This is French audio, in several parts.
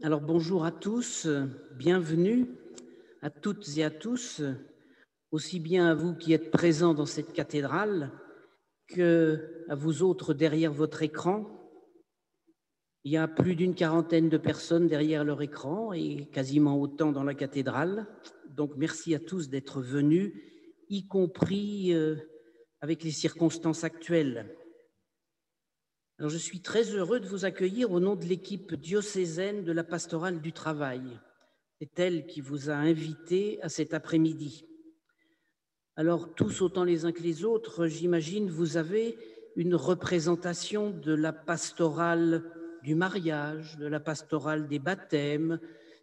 Alors bonjour à tous, bienvenue à toutes et à tous, aussi bien à vous qui êtes présents dans cette cathédrale qu'à vous autres derrière votre écran. Il y a plus d'une quarantaine de personnes derrière leur écran et quasiment autant dans la cathédrale. Donc merci à tous d'être venus, y compris avec les circonstances actuelles. Alors, je suis très heureux de vous accueillir au nom de l'équipe diocésaine de la pastorale du travail. C'est elle qui vous a invité à cet après-midi. Alors, tous autant les uns que les autres, j'imagine, vous avez une représentation de la pastorale du mariage, de la pastorale des baptêmes,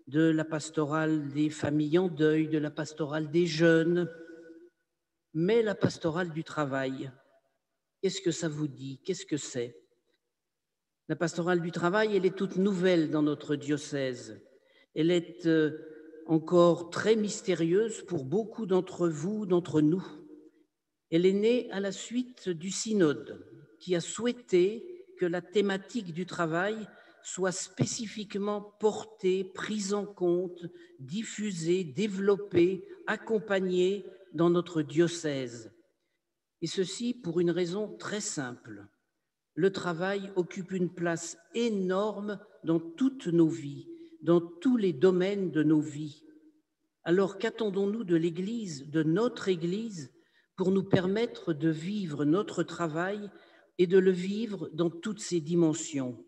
de la pastorale des familles en deuil, de la pastorale des jeunes. Mais la pastorale du travail, qu'est-ce que ça vous dit? Qu'est-ce que c'est? La pastorale du travail, elle est toute nouvelle dans notre diocèse. Elle est encore très mystérieuse pour beaucoup d'entre vous, d'entre nous. Elle est née à la suite du synode qui a souhaité que la thématique du travail soit spécifiquement portée, prise en compte, diffusée, développée, accompagnée dans notre diocèse. Et ceci pour une raison très simple. Le travail occupe une place énorme dans toutes nos vies, dans tous les domaines de nos vies. Alors qu'attendons-nous de l'Église, de notre Église, pour nous permettre de vivre notre travail et de le vivre dans toutes ses dimensions?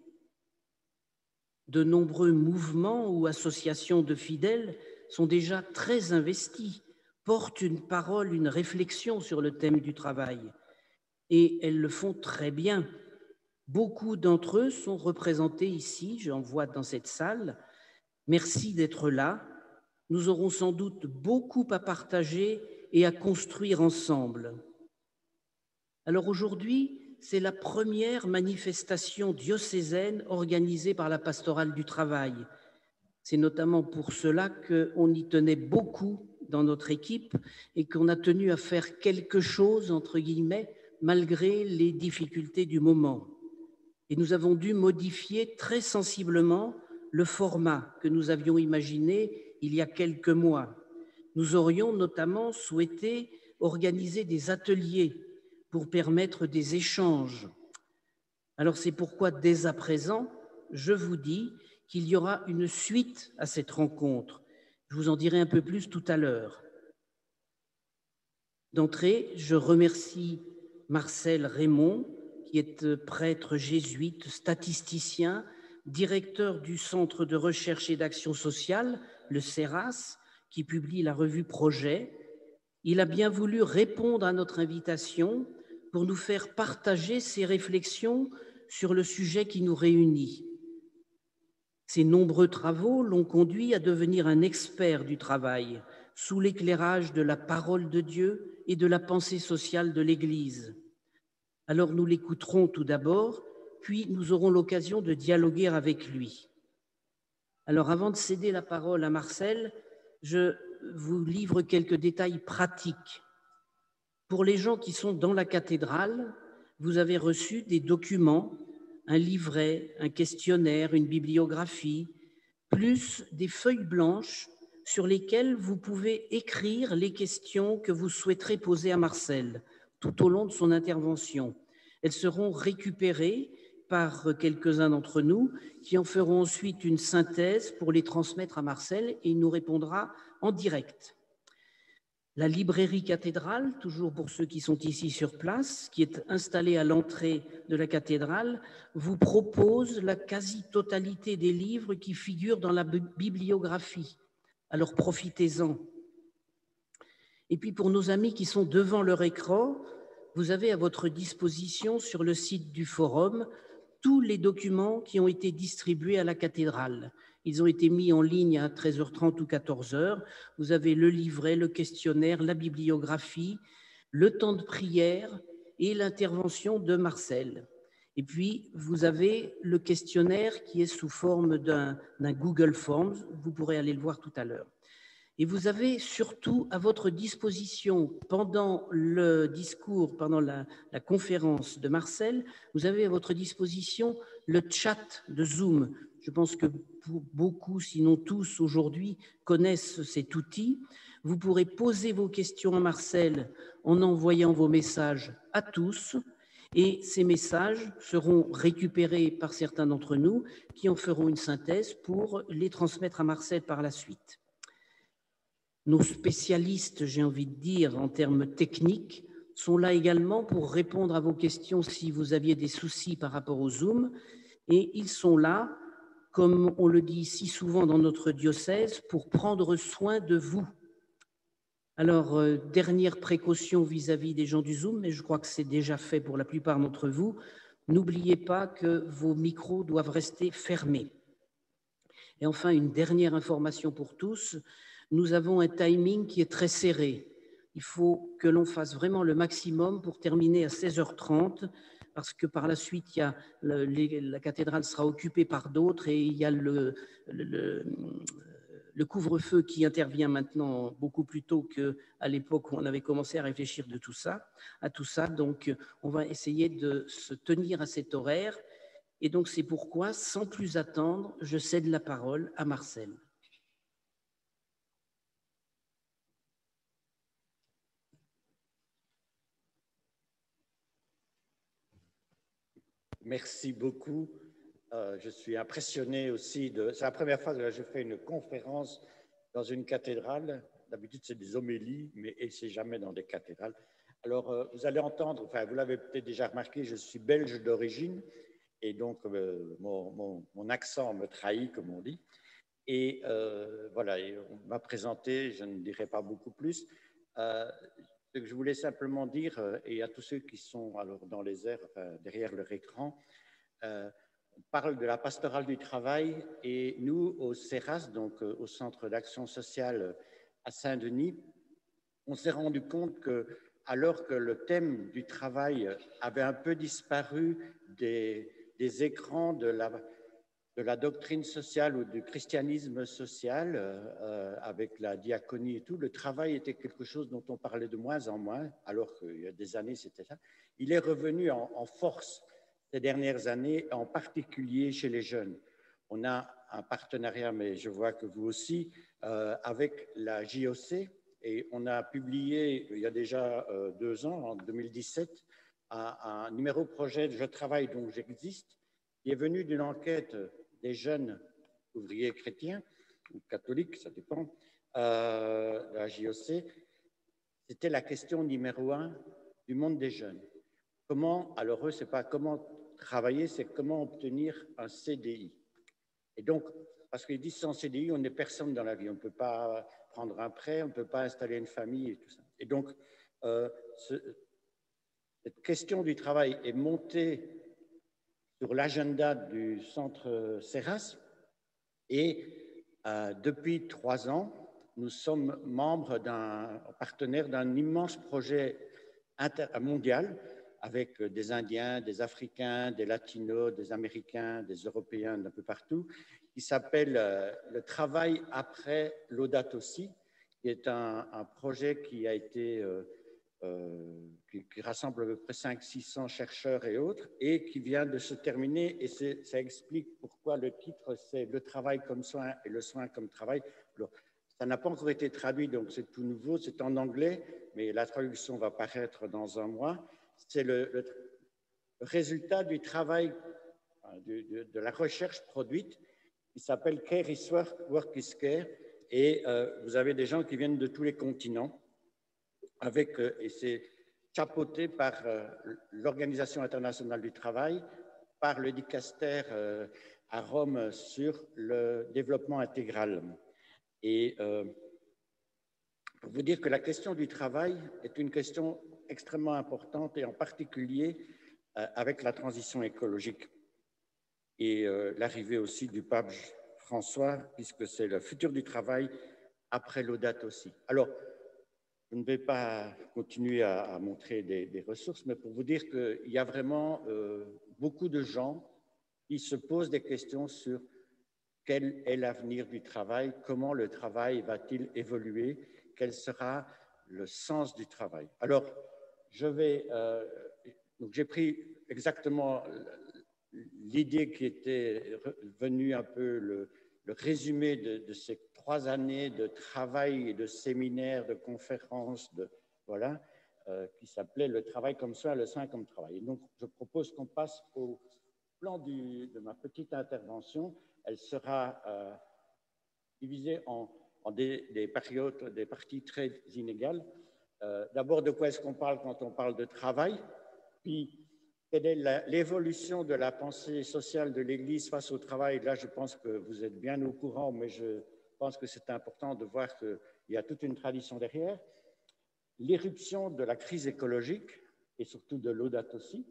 De nombreux mouvements ou associations de fidèles sont déjà très investis, portent une parole, une réflexion sur le thème du travail. Et elles le font très bien. Beaucoup d'entre eux sont représentés ici, j'en vois dans cette salle. Merci d'être là. Nous aurons sans doute beaucoup à partager et à construire ensemble. Alors aujourd'hui, c'est la première manifestation diocésaine organisée par la pastorale du travail. C'est notamment pour cela qu'on y tenait beaucoup dans notre équipe et qu'on a tenu à faire quelque chose, entre guillemets, malgré les difficultés du moment. Et nous avons dû modifier très sensiblement le format que nous avions imaginé il y a quelques mois. Nous aurions notamment souhaité organiser des ateliers pour permettre des échanges. Alors c'est pourquoi dès à présent, je vous dis qu'il y aura une suite à cette rencontre. Je vous en dirai un peu plus tout à l'heure. D'entrée, je remercie Marcel Raymond, qui est prêtre jésuite, statisticien, directeur du Centre de recherche et d'action sociale, le CERAS, qui publie la revue Projet. Il a bien voulu répondre à notre invitation pour nous faire partager ses réflexions sur le sujet qui nous réunit. Ses nombreux travaux l'ont conduit à devenir un expert du travail, sous l'éclairage de la parole de Dieu et de la pensée sociale de l'Église. Alors nous l'écouterons tout d'abord, puis nous aurons l'occasion de dialoguer avec lui. Alors avant de céder la parole à Marcel, je vous livre quelques détails pratiques. Pour les gens qui sont dans la cathédrale, vous avez reçu des documents, un livret, un questionnaire, une bibliographie, plus des feuilles blanches sur lesquelles vous pouvez écrire les questions que vous souhaiterez poser à Marcel tout au long de son intervention. Elles seront récupérées par quelques-uns d'entre nous qui en feront ensuite une synthèse pour les transmettre à Marcel et il nous répondra en direct. La librairie cathédrale, toujours pour ceux qui sont ici sur place, qui est installée à l'entrée de la cathédrale, vous propose la quasi-totalité des livres qui figurent dans la bibliographie. Alors profitez-en. Et puis pour nos amis qui sont devant leur écran, vous avez à votre disposition sur le site du forum tous les documents qui ont été distribués à la cathédrale. Ils ont été mis en ligne à 13h30 ou 14h. Vous avez le livret, le questionnaire, la bibliographie, le temps de prière et l'intervention de Marcel. Et puis, vous avez le questionnaire qui est sous forme d'un Google Forms. Vous pourrez aller le voir tout à l'heure. Et vous avez surtout à votre disposition, pendant le discours, pendant la conférence de Marcel, vous avez à votre disposition le chat de Zoom. Je pense que beaucoup, sinon tous aujourd'hui, connaissent cet outil. Vous pourrez poser vos questions à Marcel en envoyant vos messages à tous. Et ces messages seront récupérés par certains d'entre nous qui en feront une synthèse pour les transmettre à Marcel par la suite. Nos spécialistes, j'ai envie de dire, en termes techniques, sont là également pour répondre à vos questions si vous aviez des soucis par rapport au Zoom. Et ils sont là, comme on le dit si souvent dans notre diocèse, pour prendre soin de vous. Alors, dernière précaution vis-à-vis des gens du Zoom, mais je crois que c'est déjà fait pour la plupart d'entre vous, n'oubliez pas que vos micros doivent rester fermés. Et enfin, une dernière information pour tous, nous avons un timing qui est très serré. Il faut que l'on fasse vraiment le maximum pour terminer à 16h30, parce que par la suite, la cathédrale sera occupée par d'autres et il y a le couvre-feu qui intervient maintenant beaucoup plus tôt qu'à l'époque où on avait commencé à réfléchir à tout ça. Donc, on va essayer de se tenir à cet horaire. Et donc, c'est pourquoi, sans plus attendre, je cède la parole à Marcel. Merci beaucoup. Je suis impressionné aussi c'est la première fois que je fais une conférence dans une cathédrale. D'habitude, c'est des homélies, mais c'est jamais dans des cathédrales. Alors, vous allez entendre, enfin, vous l'avez peut-être déjà remarqué, je suis belge d'origine, et donc mon accent me trahit, comme on dit. Et voilà, on m'a présenté, je ne dirai pas beaucoup plus. Ce que je voulais simplement dire, et à tous ceux qui sont alors dans les airs, derrière leur écran, on parle de la pastorale du travail, et nous, au CERAS, donc au Centre d'action sociale à Saint-Denis, on s'est rendu compte que, alors que le thème du travail avait un peu disparu des écrans de la doctrine sociale ou du christianisme social, avec la diaconie et tout, le travail était quelque chose dont on parlait de moins en moins, alors qu'il y a des années c'était ça. Il est revenu en force ces dernières années, en particulier chez les jeunes. On a un partenariat, mais je vois que vous aussi, avec la JOC, et on a publié il y a déjà 2 ans, en 2017, un numéro projet de Je travaille donc j'existe, qui est venu d'une enquête des jeunes ouvriers chrétiens ou catholiques, ça dépend, de la JOC. C'était la question numéro 1 du monde des jeunes. Comment, alors eux, c'est pas comment travailler, c'est comment obtenir un CDI. Et donc, parce qu'ils disent sans CDI, on n'est personne dans la vie. On ne peut pas prendre un prêt, on ne peut pas installer une famille et tout ça. Et donc, cette question du travail est montée sur l'agenda du centre CERAS, et depuis 3 ans, nous sommes membres partenaires d'un immense projet mondial avec des Indiens, des Africains, des Latinos, des Américains, des Européens d'un peu partout, qui s'appelle le travail après Laudato Si, qui est un projet qui a été qui rassemble à peu près 500-600 chercheurs et autres, et qui vient de se terminer, et ça explique pourquoi le titre c'est Le travail comme soin et le soin comme travail. Alors, ça n'a pas encore été traduit, donc c'est tout nouveau, c'est en anglais, mais la traduction va paraître dans un mois. C'est le résultat du travail, de la recherche produite, qui s'appelle Care is Work, Work is Care, et vous avez des gens qui viennent de tous les continents, et c'est chapeauté par l'Organisation internationale du travail, par le dicaster à Rome sur le développement intégral. Et pour vous dire que la question du travail est une question extrêmement importante, et en particulier avec la transition écologique et l'arrivée aussi du pape François, puisque c'est le futur du travail après Laudato Si. Alors, je ne vais pas continuer à montrer des ressources, mais pour vous dire qu'il y a vraiment beaucoup de gens qui se posent des questions sur quel est l'avenir du travail, comment le travail va-t-il évoluer, quel sera le sens du travail. Alors, donc j'ai pris exactement l'idée qui était venue un peu le résumé de ces 3 années de travail et de séminaires, de conférences, voilà, qui s'appelait « Le travail comme soin, le soin comme travail ». Et donc, je propose qu'on passe au plan de ma petite intervention. Elle sera divisée en des périodes, des parties très inégales. D'abord, de quoi est-ce qu'on parle quand on parle de travail? Puis, quelle est l'évolution de la pensée sociale de l'Église face au travail? Là, je pense que vous êtes bien au courant, mais je pense que c'est important de voir qu'il y a toute une tradition derrière. L'éruption de la crise écologique et surtout de Laudato Si.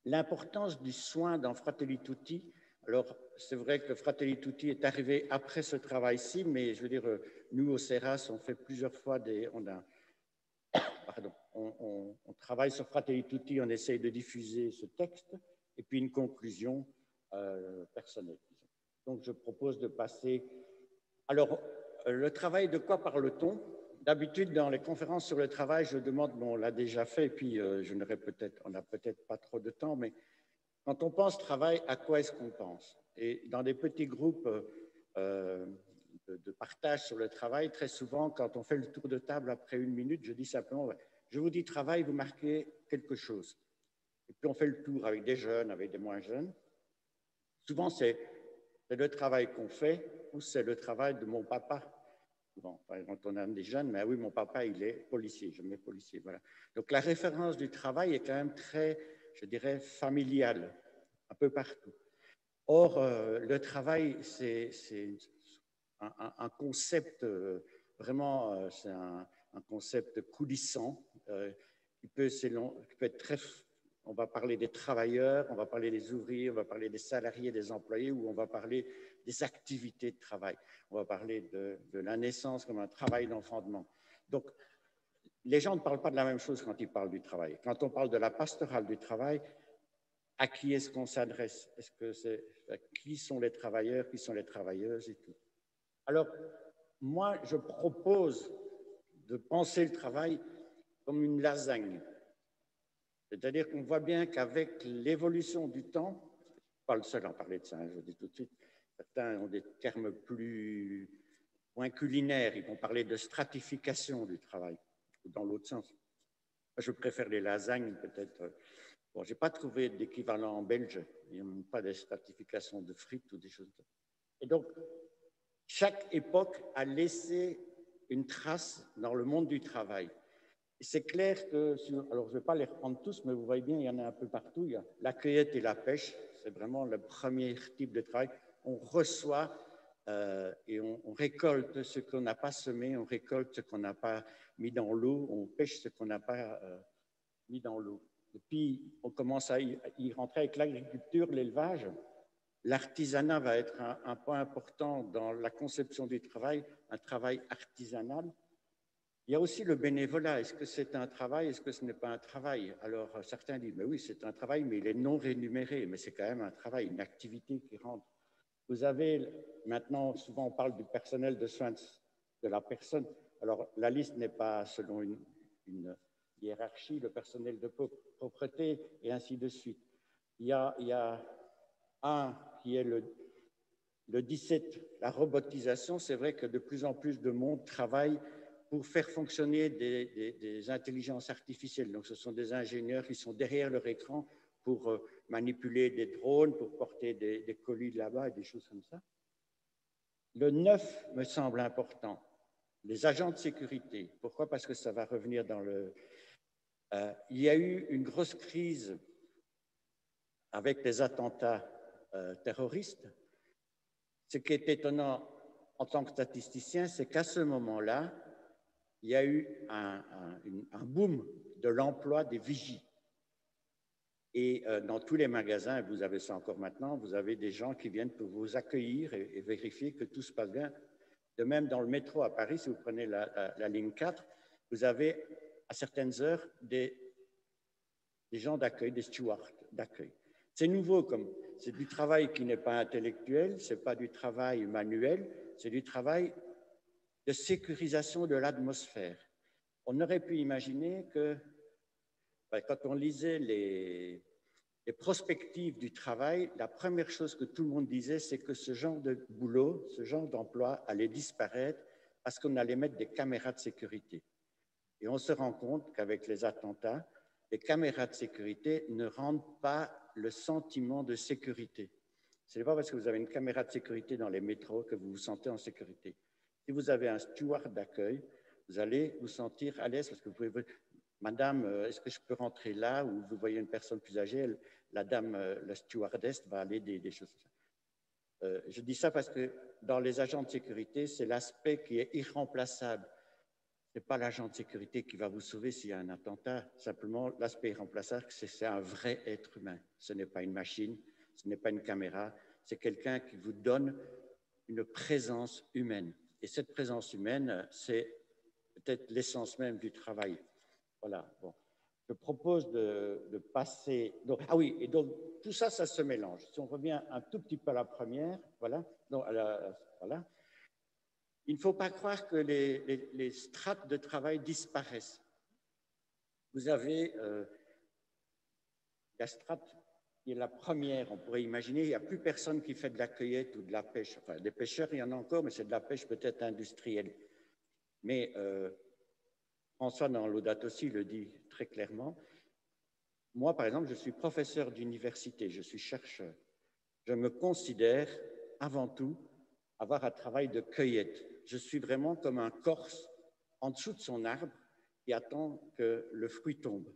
L'importance du soin dans Fratelli Tutti. Alors, c'est vrai que Fratelli Tutti est arrivé après ce travail-ci, mais je veux dire, nous, au CERAS, on fait plusieurs fois on travaille sur Fratelli Tutti, on essaye de diffuser ce texte, et puis une conclusion personnelle. Donc, je propose de passer... Alors, le travail, de quoi parle-t-on? D'habitude, dans les conférences sur le travail, je demande, bon, on l'a déjà fait, et puis on n'a peut-être pas trop de temps, mais quand on pense travail, à quoi est-ce qu'on pense? Et dans des petits groupes de partage sur le travail, très souvent, quand on fait le tour de table après 1 minute, je dis simplement, je vous dis travail, vous marquez quelque chose. Et puis on fait le tour avec des jeunes, avec des moins jeunes. Souvent, c'est le travail qu'on fait ou c'est le travail de mon papa. Bon, quand on a des jeunes, mais oui, mon papa, il est policier, je mets policier, voilà. Donc la référence du travail est quand même très, je dirais, familiale, un peu partout. Or, le travail, c'est un concept vraiment, c'est un concept coulissant qui peut être très... On va parler des travailleurs, on va parler des ouvriers, on va parler des salariés, des employés, ou on va parler des activités de travail. On va parler de la naissance comme un travail d'enfantement. Donc, les gens ne parlent pas de la même chose quand ils parlent du travail. Quand on parle de la pastorale du travail, à qui est-ce qu'on s'adresse? Qui sont les travailleurs, qui sont les travailleuses et tout. Alors, moi, je propose de penser le travail comme une lasagne. C'est-à-dire qu'on voit bien qu'avec l'évolution du temps, je ne suis pas le seul à en parler de ça, je le dis tout de suite, certains ont des termes moins culinaires, ils vont parler de stratification du travail, dans l'autre sens. Je préfère les lasagnes, peut-être. Bon, je n'ai pas trouvé d'équivalent en belge, il n'y a pas de stratification de frites ou des choses comme ça. Et donc, chaque époque a laissé une trace dans le monde du travail. C'est clair que, alors je ne vais pas les reprendre tous, mais vous voyez bien, il y en a un peu partout. Il y a la cueillette et la pêche, c'est vraiment le premier type de travail. On reçoit et on récolte ce qu'on n'a pas semé, on récolte ce qu'on n'a pas mis dans l'eau, on pêche ce qu'on n'a pas mis dans l'eau. Et puis, on commence à y rentrer avec l'agriculture, l'élevage. L'artisanat va être un point important dans la conception du travail, un travail artisanal. Il y a aussi le bénévolat. Est-ce que c'est un travail? Est-ce que ce n'est pas un travail? Alors, certains disent, mais oui, c'est un travail, mais il est non rémunéré. Mais c'est quand même un travail, une activité qui rentre. Vous avez, maintenant, souvent on parle du personnel de soins de la personne. Alors, la liste n'est pas selon une hiérarchie, le personnel de propreté et ainsi de suite. Il y a un qui est le 17, la robotisation. C'est vrai que de plus en plus de monde travaille pour faire fonctionner des intelligences artificielles. Donc, ce sont des ingénieurs qui sont derrière leur écran pour manipuler des drones, pour porter des colis là-bas et des choses comme ça. Le 9 me semble important. Les agents de sécurité. Pourquoi? Parce que ça va revenir dans le... il y a eu une grosse crise avec les attentats terroristes. Ce qui est étonnant en tant que statisticien, c'est qu'à ce moment-là, il y a eu un boom de l'emploi des vigies. Et dans tous les magasins, vous avez ça encore maintenant, vous avez des gens qui viennent pour vous accueillir et vérifier que tout se passe bien. De même, dans le métro à Paris, si vous prenez la ligne 4, vous avez à certaines heures des gens d'accueil, des stewards d'accueil. C'est nouveau, c'est du travail qui n'est pas intellectuel, ce n'est pas du travail manuel, c'est du travail de sécurisation de l'atmosphère. On aurait pu imaginer que, quand on lisait les les prospectives du travail, la première chose que tout le monde disait, c'est que ce genre de boulot, ce genre d'emploi allait disparaître parce qu'on allait mettre des caméras de sécurité. Et on se rend compte qu'avec les attentats, les caméras de sécurité ne rendent pas le sentiment de sécurité. Ce n'est pas parce que vous avez une caméra de sécurité dans les métros que vous vous sentez en sécurité. Si vous avez un steward d'accueil, vous allez vous sentir à l'aise parce que vous pouvez... Madame, est-ce que je peux rentrer là? Ou vous voyez une personne plus âgée, la dame, la stewardess va aller des choses comme ça. Je dis ça parce que dans les agents de sécurité, c'est l'aspect qui est irremplaçable. Ce n'est pas l'agent de sécurité qui va vous sauver s'il y a un attentat. Simplement, l'aspect irremplaçable, c'est un vrai être humain. Ce n'est pas une machine, ce n'est pas une caméra. C'est quelqu'un qui vous donne une présence humaine. Et cette présence humaine, c'est peut-être l'essence même du travail. Voilà, bon. Je propose de passer... Donc, ah oui, et donc tout ça, ça se mélange. Si on revient un tout petit peu à la première, voilà, non, voilà. Il ne faut pas croire que les strates de travail disparaissent. Vous avez la strate qui est la première, on pourrait imaginer, il n'y a plus personne qui fait de la cueillette ou de la pêche. Enfin, des pêcheurs, il y en a encore, mais c'est de la pêche peut-être industrielle. Mais François, dans Laudato Si, le dit très clairement. Moi, par exemple, je suis professeur d'université, je suis chercheur. Je me considère avant tout avoir un travail de cueillette. Je suis vraiment comme un corse en dessous de son arbre qui attend que le fruit tombe.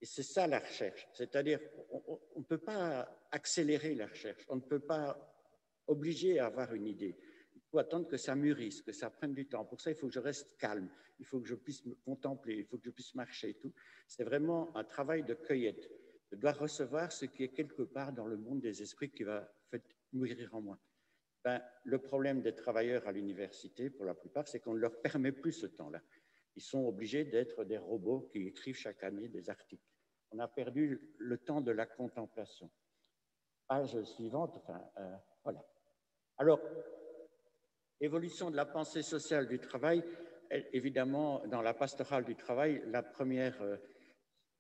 Et c'est ça la recherche. C'est-à-dire, on ne peut pas accélérer la recherche, on ne peut pas obliger à avoir une idée. Il faut attendre que ça mûrisse, que ça prenne du temps. Pour ça, il faut que je reste calme, il faut que je puisse me contempler, il faut que je puisse marcher et tout. C'est vraiment un travail de cueillette. Je dois recevoir ce qui est quelque part dans le monde des esprits qui va mûrir en moi. Ben, le problème des travailleurs à l'université, pour la plupart, c'est qu'on ne leur permet plus ce temps-là. Ils sont obligés d'être des robots qui écrivent chaque année des articles. On a perdu le temps de la contemplation. Page suivante, enfin, voilà. Alors, évolution de la pensée sociale du travail, évidemment, dans la pastorale du travail, la première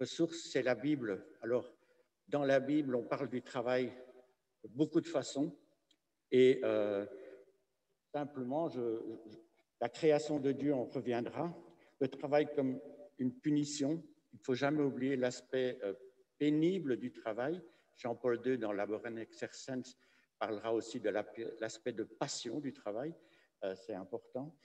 ressource, c'est la Bible. Alors, dans la Bible, on parle du travail de beaucoup de façons. Et simplement, la création de Dieu, on reviendra. Le travail comme une punition. Il ne faut jamais oublier l'aspect pénible du travail. Jean-Paul II, dans Laboren Exercens, parlera aussi de l'aspect de passion du travail. C'est important.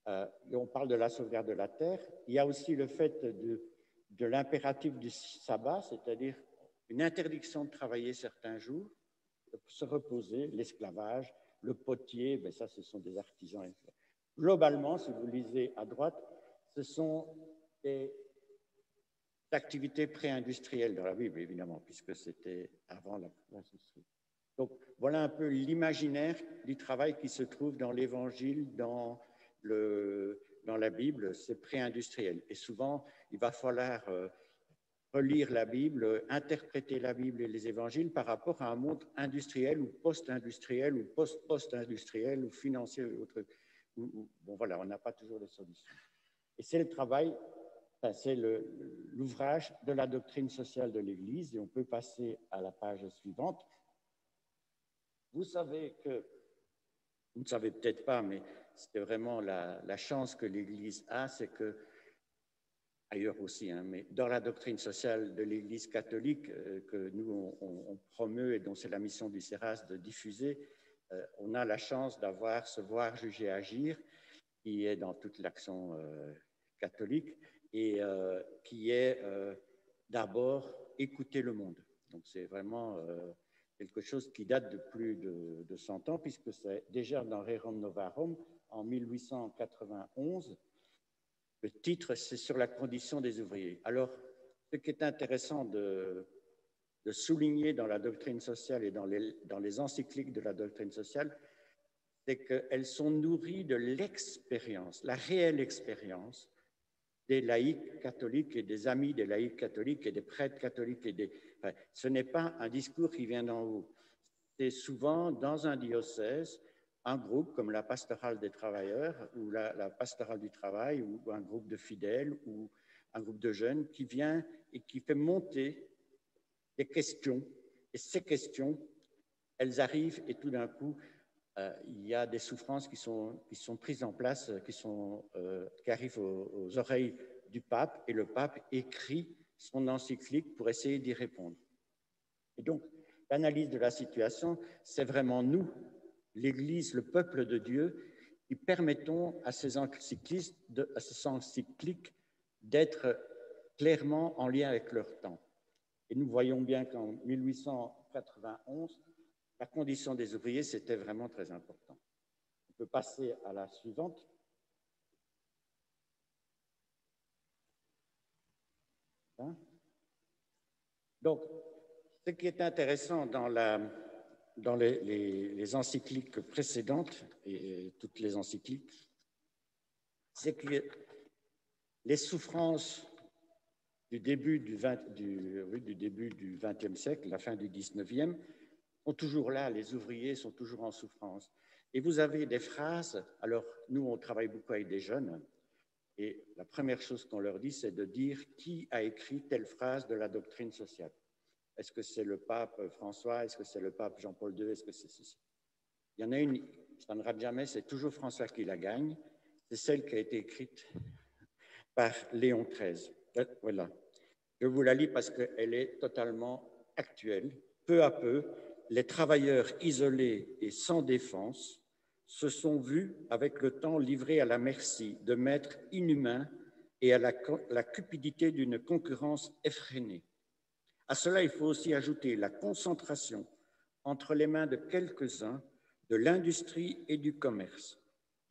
Et on parle de la sauvegarde de la terre. Il y a aussi le fait de l'impératif du sabbat, c'est-à-dire une interdiction de travailler certains jours, de se reposer, l'esclavage, le potier, ben ça, ce sont des artisans. Globalement, si vous lisez à droite, ce sont des activités pré-industrielles dans la Bible, évidemment, puisque c'était avant l'industrie. Donc, voilà un peu l'imaginaire du travail qui se trouve dans l'Évangile, dans la Bible, c'est pré-industriel. Et souvent, il va falloir relire la Bible, interpréter la Bible et les évangiles par rapport à un monde industriel ou post-industriel ou post-post-industriel ou financier ou autre. Bon, voilà, on n'a pas toujours les solutions. Et c'est le travail, enfin, c'est l'ouvrage de la doctrine sociale de l'Église. Et on peut passer à la page suivante. Vous savez que, vous ne savez peut-être pas, mais c'est vraiment la chance que l'Église a, c'est que ailleurs aussi, hein, mais dans la doctrine sociale de l'Église catholique que nous, on promeut et dont c'est la mission du CERAS de diffuser, on a la chance d'avoir ce voir, juger, agir, qui est dans toute l'action catholique et qui est d'abord écouter le monde. Donc c'est vraiment quelque chose qui date de plus de 100 ans, puisque c'est déjà dans Rerum Novarum, en 1891, le titre, c'est sur la condition des ouvriers. Alors, ce qui est intéressant de souligner dans la doctrine sociale et dans les encycliques de la doctrine sociale, c'est qu'elles sont nourries de l'expérience, la réelle expérience des laïcs catholiques et des amis des laïcs catholiques et des prêtres catholiques. Enfin, ce n'est pas un discours qui vient d'en haut. C'est souvent dans un diocèse, un groupe comme la pastorale des travailleurs ou la pastorale du travail ou un groupe de fidèles ou un groupe de jeunes qui vient et qui fait monter des questions. Et ces questions, elles arrivent et tout d'un coup, il y a des souffrances qui sont prises en place, qui arrivent aux oreilles du pape, et le pape écrit son encyclique pour essayer d'y répondre. Et donc, l'analyse de la situation, c'est vraiment nous, l'Église, le peuple de Dieu, qui permettons à ces encycliques d'être clairement en lien avec leur temps. Et nous voyons bien qu'en 1891, la condition des ouvriers, c'était vraiment très important. On peut passer à la suivante. Hein? Donc, ce qui est intéressant dans les encycliques précédentes, et toutes les encycliques, c'est que les souffrances du début du XXe siècle, la fin du XIXe, sont toujours là, les ouvriers sont toujours en souffrance. Et vous avez des phrases, alors nous on travaille beaucoup avec des jeunes, et la première chose qu'on leur dit, c'est de dire qui a écrit telle phrase de la doctrine sociale. Est-ce que c'est le pape François? Est-ce que c'est le pape Jean-Paul II? Est-ce que c'est ceci? Il y en a une, ça ne rate jamais, c'est toujours François qui la gagne, c'est celle qui a été écrite par Léon XIII. Voilà. Je vous la lis parce qu'elle est totalement actuelle. Peu à peu, les travailleurs isolés et sans défense se sont vus, avec le temps, livrés à la merci de maîtres inhumains et à la cupidité d'une concurrence effrénée. À cela, il faut aussi ajouter la concentration entre les mains de quelques-uns de l'industrie et du commerce,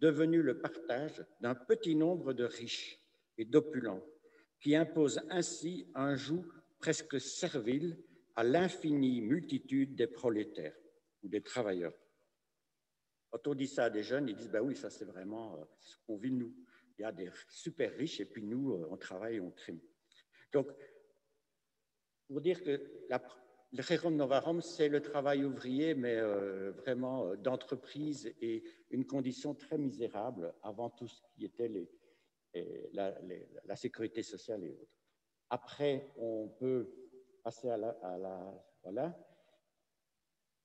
devenu le partage d'un petit nombre de riches et d'opulents, qui impose ainsi un joug presque servile à l'infinie multitude des prolétaires ou des travailleurs. Quand on dit ça à des jeunes, ils disent ben oui, ça c'est vraiment ce qu'on vit nous. Il y a des super riches et puis nous, on travaille, on trime. Donc, pour dire que le Rerum Novarum, c'est le travail ouvrier, mais vraiment d'entreprise et une condition très misérable avant tout ce qui était la sécurité sociale et autres. Après, on peut passer voilà.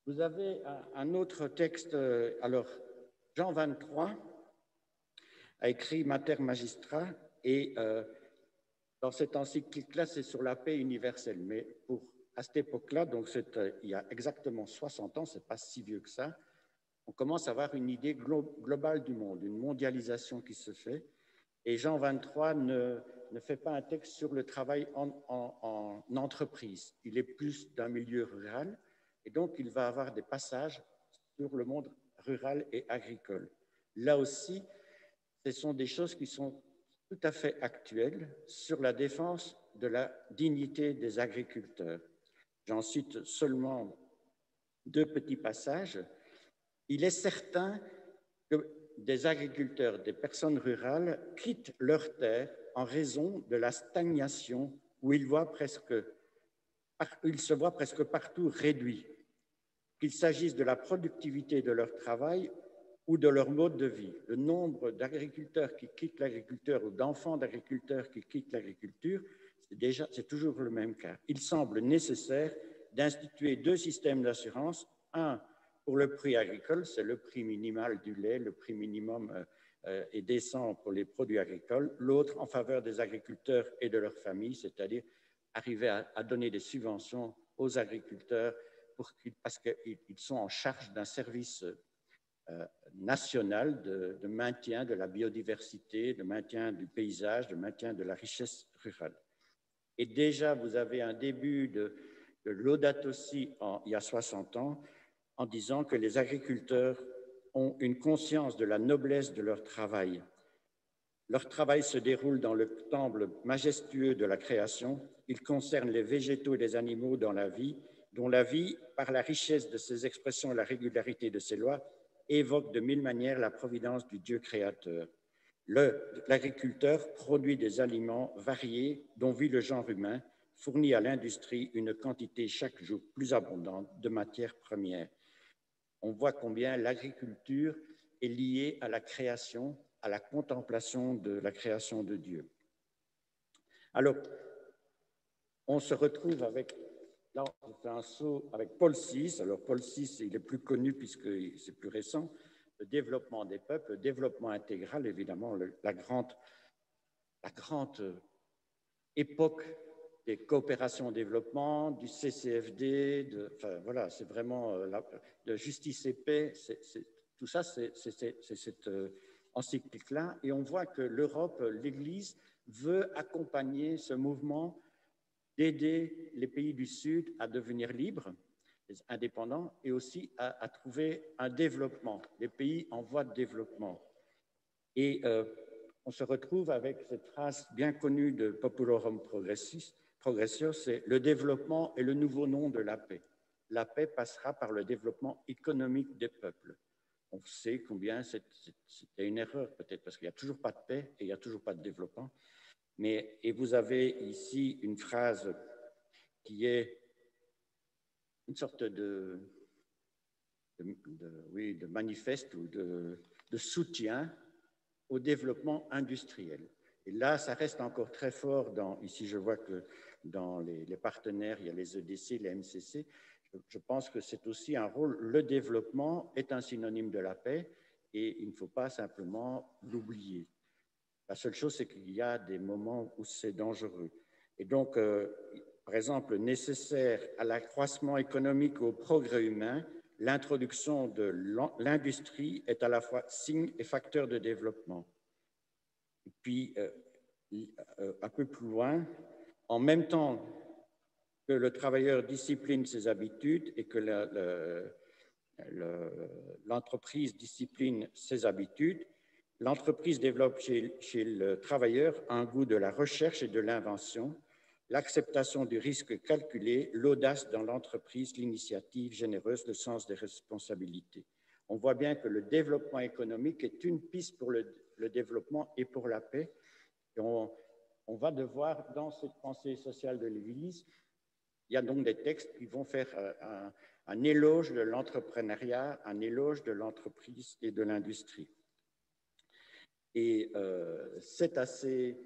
Vous avez un autre texte. Alors, Jean 23 a écrit Mater Magistra, et dans cette encyclique-là, c'est sur la paix universelle. Mais à cette époque-là, donc il y a exactement 60 ans, c'est pas si vieux que ça, on commence à avoir une idée globale du monde, une mondialisation qui se fait. Et Jean 23 ne fait pas un texte sur le travail en entreprise. Il est plus d'un milieu rural, et donc il va avoir des passages sur le monde rural et agricole. Là aussi, ce sont des choses qui sont tout à fait actuelles sur la défense de la dignité des agriculteurs. J'en cite seulement 2 petits passages. Il est certain que des agriculteurs, des personnes rurales quittent leurs terres en raison de la stagnation où ils se voient presque partout réduits, qu'il s'agisse de la productivité de leur travail ou de leur mode de vie. Le nombre d'agriculteurs qui quittent l'agriculture ou d'enfants d'agriculteurs qui quittent l'agriculture, c'est toujours le même cas. Il semble nécessaire d'instituer 2 systèmes d'assurance, un pour le prix agricole, c'est le prix minimal du lait, le prix minimum est décent pour les produits agricoles, l'autre en faveur des agriculteurs et de leurs familles, c'est-à-dire arriver à donner des subventions aux agriculteurs parce qu'ils sont en charge d'un service national de maintien de la biodiversité, de maintien du paysage, de maintien de la richesse rurale. Et déjà, vous avez un début de Laudato Si il y a 60 ans, en disant que les agriculteurs ont une conscience de la noblesse de leur travail. Leur travail se déroule dans le temple majestueux de la création. Il concerne les végétaux et les animaux dont la vie, par la richesse de ses expressions et la régularité de ses lois, évoque de 1000 manières la providence du Dieu créateur. L'agriculteur produit des aliments variés dont vit le genre humain, fournit à l'industrie une quantité chaque jour plus abondante de matières premières. On voit combien l'agriculture est liée à la création, à la contemplation de la création de Dieu. Alors, on se retrouve avec là, on fait un saut avec Paul VI. Alors, Paul VI, il est plus connu puisque c'est plus récent. Le développement des peuples, le développement intégral, évidemment, la grande époque des coopérations au développement, du CCFD, enfin, voilà, c'est vraiment de justice et paix. Tout ça, c'est cette encyclique-là. Et on voit que l'Europe, l'Église, veut accompagner ce mouvement d'aider les pays du Sud à devenir libres, indépendants, et aussi à trouver un développement, les pays en voie de développement. Et on se retrouve avec cette phrase bien connue de Populorum Progressio, c'est « le développement est le nouveau nom de la paix. La paix passera par le développement économique des peuples. » On sait combien c'était une erreur peut-être, parce qu'il n'y a toujours pas de paix et il n'y a toujours pas de développement. Et vous avez ici une phrase qui est une sorte de manifeste ou de soutien au développement industriel. Et là, ça reste encore très fort. Ici, je vois que dans les partenaires, il y a les EDC, les MCC. Je pense que c'est aussi un rôle. Le développement est un synonyme de la paix et il ne faut pas simplement l'oublier. La seule chose, c'est qu'il y a des moments où c'est dangereux. Et donc, par exemple, nécessaire à l'accroissement économique et au progrès humain, l'introduction de l'industrie est à la fois signe et facteur de développement. Et puis, un peu plus loin, en même temps que le travailleur discipline ses habitudes et que l'entreprise discipline ses habitudes, l'entreprise développe chez le travailleur un goût de la recherche et de l'invention, l'acceptation du risque calculé, l'audace dans l'entreprise, l'initiative généreuse, le sens des responsabilités. On voit bien que le développement économique est une piste pour le développement et pour la paix. Et on va devoir, dans cette pensée sociale de l'Église, il y a donc des textes qui vont faire un éloge de l'entrepreneuriat, un éloge de l'entreprise et de l'industrie. Et c'est assez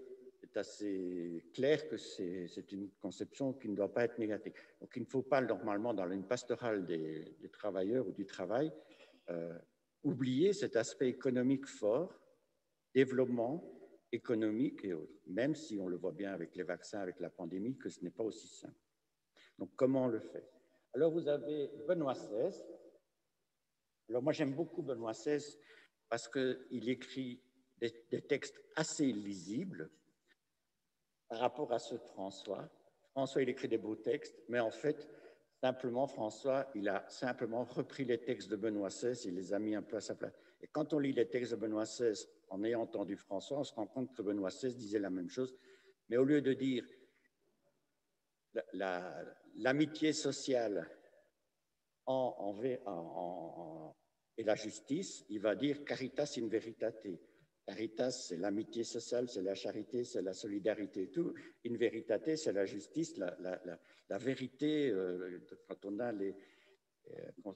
clair que c'est une conception qui ne doit pas être négative. Donc, il ne faut pas, normalement, dans une pastorale des travailleurs ou du travail, oublier cet aspect économique fort, développement économique et autres, même si on le voit bien avec les vaccins, avec la pandémie, que ce n'est pas aussi simple. Donc, comment on le fait? Alors, vous avez Benoît XVI. Alors, moi, j'aime beaucoup Benoît XVI parce qu'il écrit des textes assez lisibles par rapport à ceux de François. François, il écrit des beaux textes, mais en fait, simplement, François, il a simplement repris les textes de Benoît XVI, il les a mis un peu à sa place. Et quand on lit les textes de Benoît XVI en ayant entendu François, on se rend compte que Benoît XVI disait la même chose, mais au lieu de dire l'amitié sociale et la justice, il va dire caritas in veritate. Caritas, c'est l'amitié sociale, c'est la charité, c'est la solidarité et tout. In veritate, c'est la justice, la vérité. Quand on a les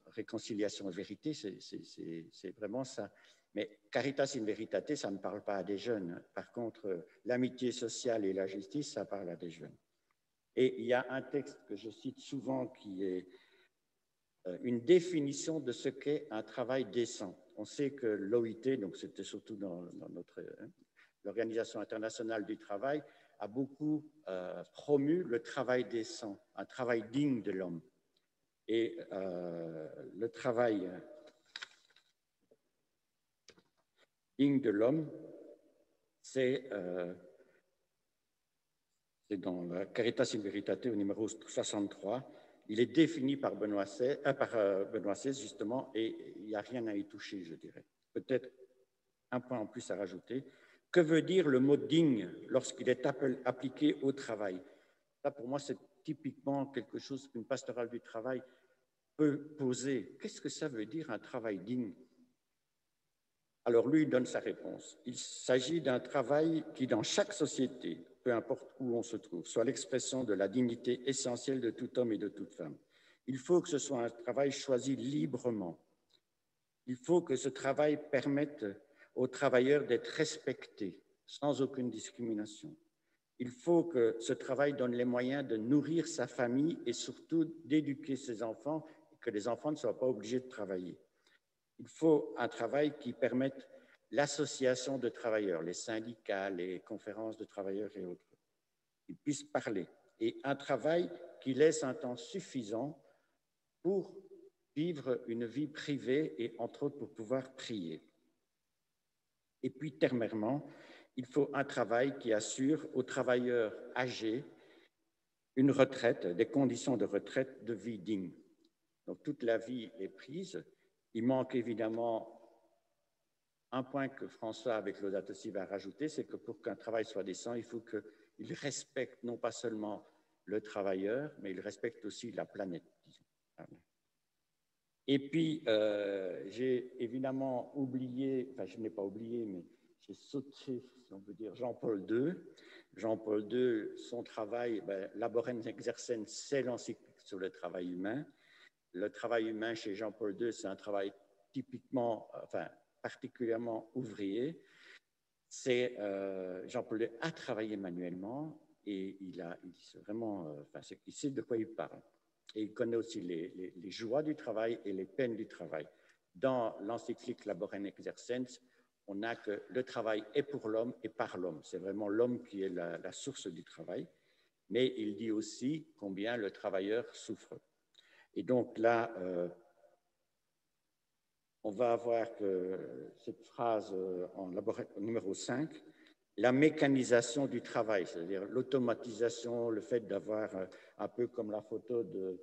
réconciliations et vérité, c'est vraiment ça. Mais caritas in veritate, ça ne parle pas à des jeunes. Par contre, l'amitié sociale et la justice, ça parle à des jeunes. Et il y a un texte que je cite souvent qui est une définition de ce qu'est un travail décent. On sait que l'OIT, donc c'était surtout dans l'Organisation internationale du travail, a beaucoup promu le travail décent, un travail digne de l'homme. Et le travail digne de l'homme, c'est dans la Caritas in Veritate au numéro 63. Il est défini par Benoît XVI, justement, et il n'y a rien à y toucher, je dirais. Peut-être un point en plus à rajouter. Que veut dire le mot digne lorsqu'il est appliqué au travail? Ça, pour moi, c'est typiquement quelque chose qu'une pastorale du travail peut poser. Qu'est-ce que ça veut dire un travail digne? Alors lui, il donne sa réponse. Il s'agit d'un travail qui, dans chaque société, peu importe où on se trouve, soit l'expression de la dignité essentielle de tout homme et de toute femme. Il faut que ce soit un travail choisi librement. Il faut que ce travail permette aux travailleurs d'être respectés sans aucune discrimination. Il faut que ce travail donne les moyens de nourrir sa famille et surtout d'éduquer ses enfants, et que les enfants ne soient pas obligés de travailler. Il faut un travail qui permette l'association de travailleurs, les syndicats, les conférences de travailleurs et autres, qu'ils puissent parler. Et un travail qui laisse un temps suffisant pour vivre une vie privée et entre autres pour pouvoir prier. Et puis, ternairement, il faut un travail qui assure aux travailleurs âgés une retraite, des conditions de retraite de vie digne. Donc, toute la vie est prise. Il manque évidemment un point que François, avec Laudato Si, va rajouter, c'est que pour qu'un travail soit décent, il faut qu'il respecte non pas seulement le travailleur, mais il respecte aussi la planète, disons. Et puis, j'ai évidemment oublié, enfin, je n'ai pas oublié, mais j'ai sauté, si on peut dire, Jean-Paul II. Jean-Paul II, son travail, Laborem Exercens, c'est l'encyclique sur le travail humain. Le travail humain chez Jean-Paul II, c'est un travail typiquement, enfin, particulièrement ouvrier. Jean-Paul II a travaillé manuellement et il sait de quoi il parle. Et il connaît aussi les joies du travail et les peines du travail. Dans l'encyclique Laborem Exercens, on a que le travail est pour l'homme et par l'homme. C'est vraiment l'homme qui est la source du travail. Mais il dit aussi combien le travailleur souffre. Et donc là, on va avoir que cette phrase en numéro 5, la mécanisation du travail, c'est-à-dire l'automatisation, le fait d'avoir un peu comme la photo de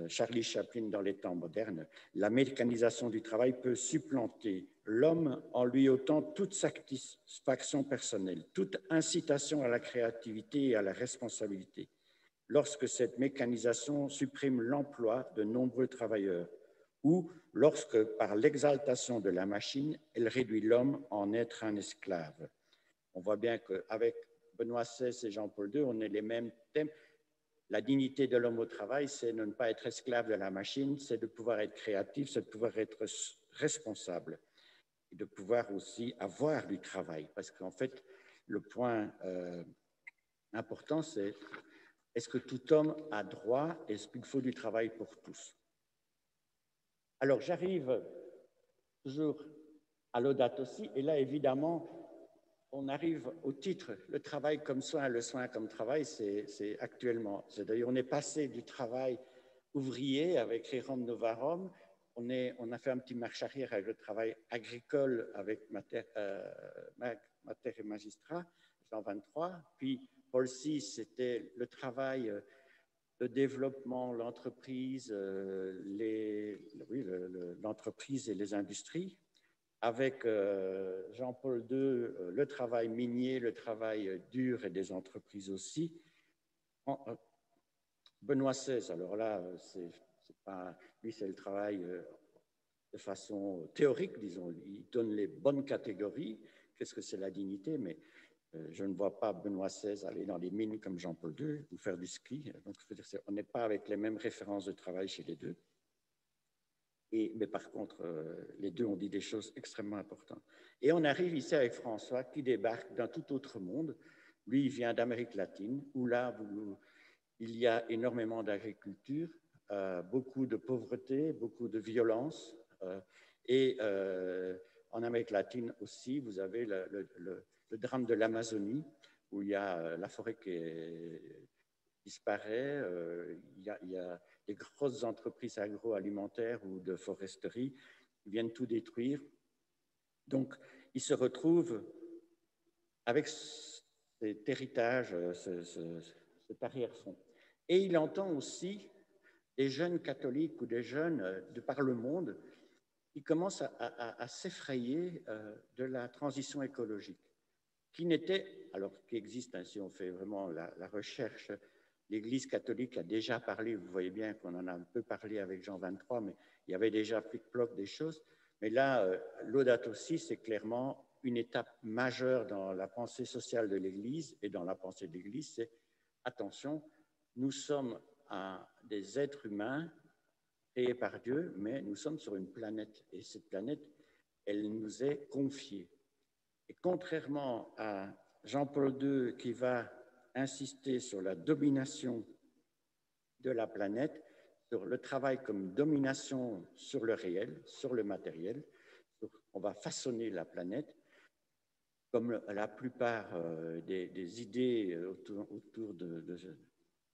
Charlie Chaplin dans les temps modernes, la mécanisation du travail peut supplanter l'homme en lui ôtant toute satisfaction personnelle, toute incitation à la créativité et à la responsabilité, lorsque cette mécanisation supprime l'emploi de nombreux travailleurs, ou lorsque, par l'exaltation de la machine, elle réduit l'homme en être un esclave. On voit bien qu'avec Benoît XVI et Jean-Paul II, on a les mêmes thèmes. La dignité de l'homme au travail, c'est de ne pas être esclave de la machine, c'est de pouvoir être créatif, c'est de pouvoir être responsable et de pouvoir aussi avoir du travail. Parce qu'en fait, le point important, c'est est-ce que tout homme a droit? Est-ce qu'il faut du travail pour tous? Alors, j'arrive toujours à Laudato Si, et là, évidemment, on arrive au titre, le travail comme soin, le soin comme travail, c'est actuellement. C'est-à-dire, on est passé du travail ouvrier avec Rerum Novarum, on a fait un petit marche arrière avec le travail agricole avec Mater et Magistrat, en 23, puis Paul VI, c'était le travail, le développement, l'entreprise, l'entreprise et les industries. Avec Jean-Paul II, le travail minier, le travail dur et des entreprises aussi. Benoît XVI, alors là, lui, c'est le travail de façon théorique, disons. Il donne les bonnes catégories. Qu'est-ce que c'est la dignité? Mais je ne vois pas Benoît XVI aller dans les mines comme Jean-Paul II ou faire du ski. Donc, je veux dire, on n'est pas avec les mêmes références de travail chez les deux. Mais par contre, les deux ont dit des choses extrêmement importantes. Et on arrive ici avec François qui débarque d'un tout autre monde. Lui, il vient d'Amérique latine, où là, il y a énormément d'agriculture, beaucoup de pauvreté, beaucoup de violence. Et en Amérique latine aussi, vous avez le drame de l'Amazonie, où il y a la forêt qui disparaît, il y a des grosses entreprises agroalimentaires ou de foresterie qui viennent tout détruire. Donc, il se retrouve avec cet héritage, cet arrière-fond. Et il entend aussi des jeunes catholiques ou des jeunes de par le monde qui commencent à s'effrayer de la transition écologique, qui existe, hein, si on fait vraiment la recherche. L'Église catholique a déjà parlé, vous voyez bien qu'on en a un peu parlé avec Jean 23, mais il y avait déjà plic-ploc des choses. Mais là, Laudato Si, c'est clairement une étape majeure dans la pensée sociale de l'Église et dans la pensée de l'Église, c'est attention, nous sommes des êtres humains créés par Dieu, mais nous sommes sur une planète et cette planète, elle nous est confiée. Et contrairement à Jean-Paul II qui va insister sur la domination de la planète, sur le travail comme domination sur le réel, sur le matériel. On va façonner la planète, comme la plupart des idées autour de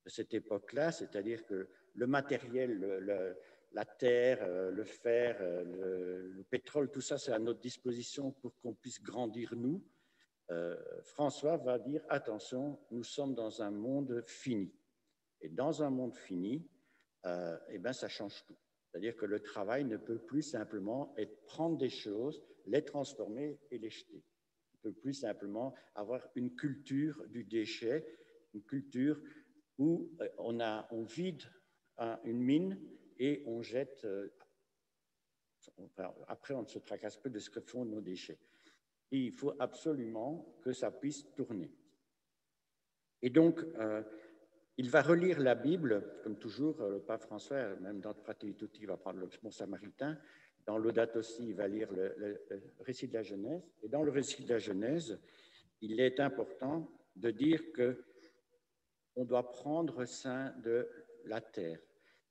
cette époque-là, c'est-à-dire que le matériel, la terre, le fer, le pétrole, tout ça, c'est à notre disposition pour qu'on puisse grandir nous. François va dire, attention, nous sommes dans un monde fini. Et dans un monde fini, eh ben, ça change tout. C'est-à-dire que le travail ne peut plus simplement être prendre des choses, les transformer et les jeter. Il ne peut plus simplement avoir une culture du déchet, une culture où on vide une mine et on jette. Après, on ne se tracasse plus de ce que font nos déchets. Et il faut absolument que ça puisse tourner. Et donc, il va relire la Bible, comme toujours, le pape François, même dans Fratelli Tutti, il va prendre le bon samaritain. Dans l'Audate aussi, il va lire le récit de la Genèse. Et dans le récit de la Genèse, il est important de dire qu'on doit prendre soin de la terre,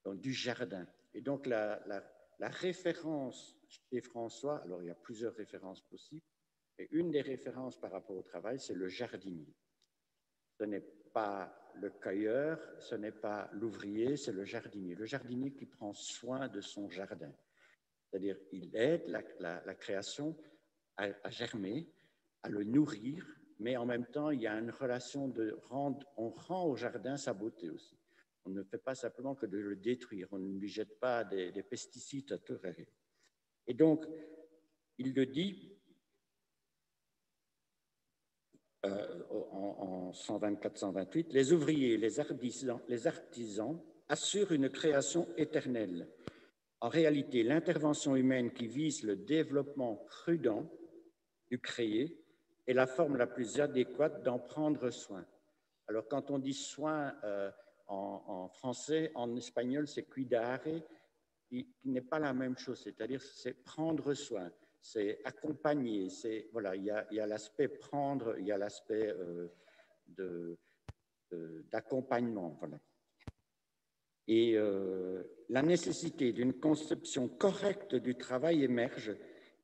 donc du jardin. Et donc, la référence chez François, alors il y a plusieurs références possibles, et une des références par rapport au travail, c'est le jardinier. Ce n'est pas le cueilleur, ce n'est pas l'ouvrier, c'est le jardinier qui prend soin de son jardin. C'est-à-dire, il aide la création à germer, à le nourrir, mais en même temps, il y a une relation on rend au jardin sa beauté aussi. On ne fait pas simplement que de le détruire, on ne lui jette pas des pesticides à tout rêver. Et donc, il le dit en 124-128, les ouvriers, les artisans assurent une création éternelle. En réalité, l'intervention humaine qui vise le développement prudent du créé est la forme la plus adéquate d'en prendre soin. Alors, quand on dit soin en français, en espagnol, c'est cuidare, qui n'est pas la même chose, c'est-à-dire c'est prendre soin, c'est accompagner, voilà, il y a l'aspect prendre, il y a l'aspect d'accompagnement, voilà. Et la nécessité d'une conception correcte du travail émerge,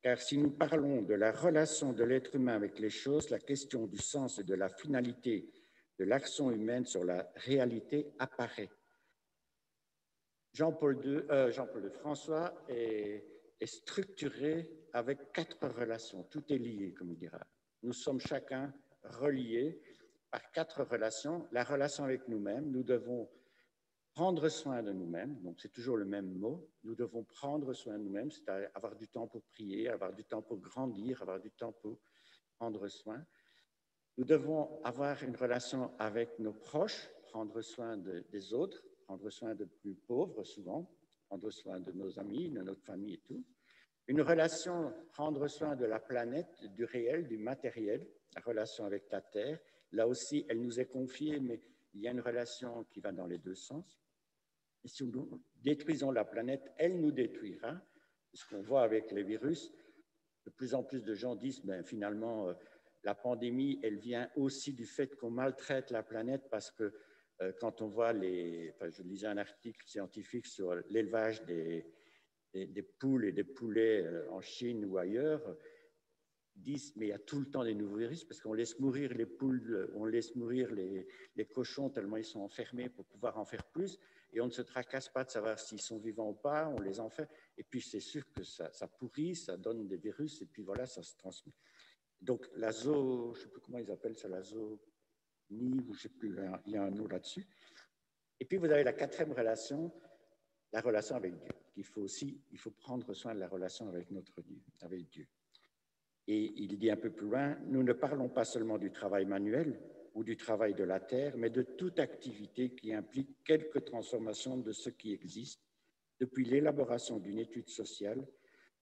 car si nous parlons de la relation de l'être humain avec les choses, la question du sens et de la finalité de l'action humaine sur la réalité apparaît. Jean-Paul II, François est structuré avec 4 relations. Tout est lié, comme il dira. Nous sommes chacun reliés par 4 relations. La relation avec nous-mêmes, nous devons prendre soin de nous-mêmes, donc c'est toujours le même mot. Nous devons prendre soin de nous-mêmes, c'est-à-dire avoir du temps pour prier, avoir du temps pour grandir, avoir du temps pour prendre soin. Nous devons avoir une relation avec nos proches, prendre soin des autres, prendre soin de plus pauvres souvent, prendre soin de nos amis, de notre famille et tout. Une relation, prendre soin de la planète, du réel, du matériel, la relation avec la Terre. Là aussi, elle nous est confiée, mais il y a une relation qui va dans les deux sens. Et si nous détruisons la planète, elle nous détruira. Ce qu'on voit avec les virus, de plus en plus de gens disent, ben, finalement, la pandémie, elle vient aussi du fait qu'on maltraite la planète parce que quand on voit je lisais un article scientifique sur l'élevage des poules et des poulets en Chine ou ailleurs, ils disent, mais il y a tout le temps des nouveaux virus parce qu'on laisse mourir les poules, on laisse mourir les cochons tellement ils sont enfermés pour pouvoir en faire plus et on ne se tracasse pas de savoir s'ils sont vivants ou pas, on les enferme et puis c'est sûr que ça pourrit, ça donne des virus et puis voilà, ça se transmet. Donc la je ne sais plus comment ils appellent ça, la zoonie, ou je ne sais plus, il y a un mot là-dessus. Et puis vous avez la 4e relation, la relation avec Dieu. Il faut prendre soin de la relation avec notre Dieu, avec Dieu. Et il dit un peu plus loin, nous ne parlons pas seulement du travail manuel ou du travail de la terre, mais de toute activité qui implique quelque transformation de ce qui existe, depuis l'élaboration d'une étude sociale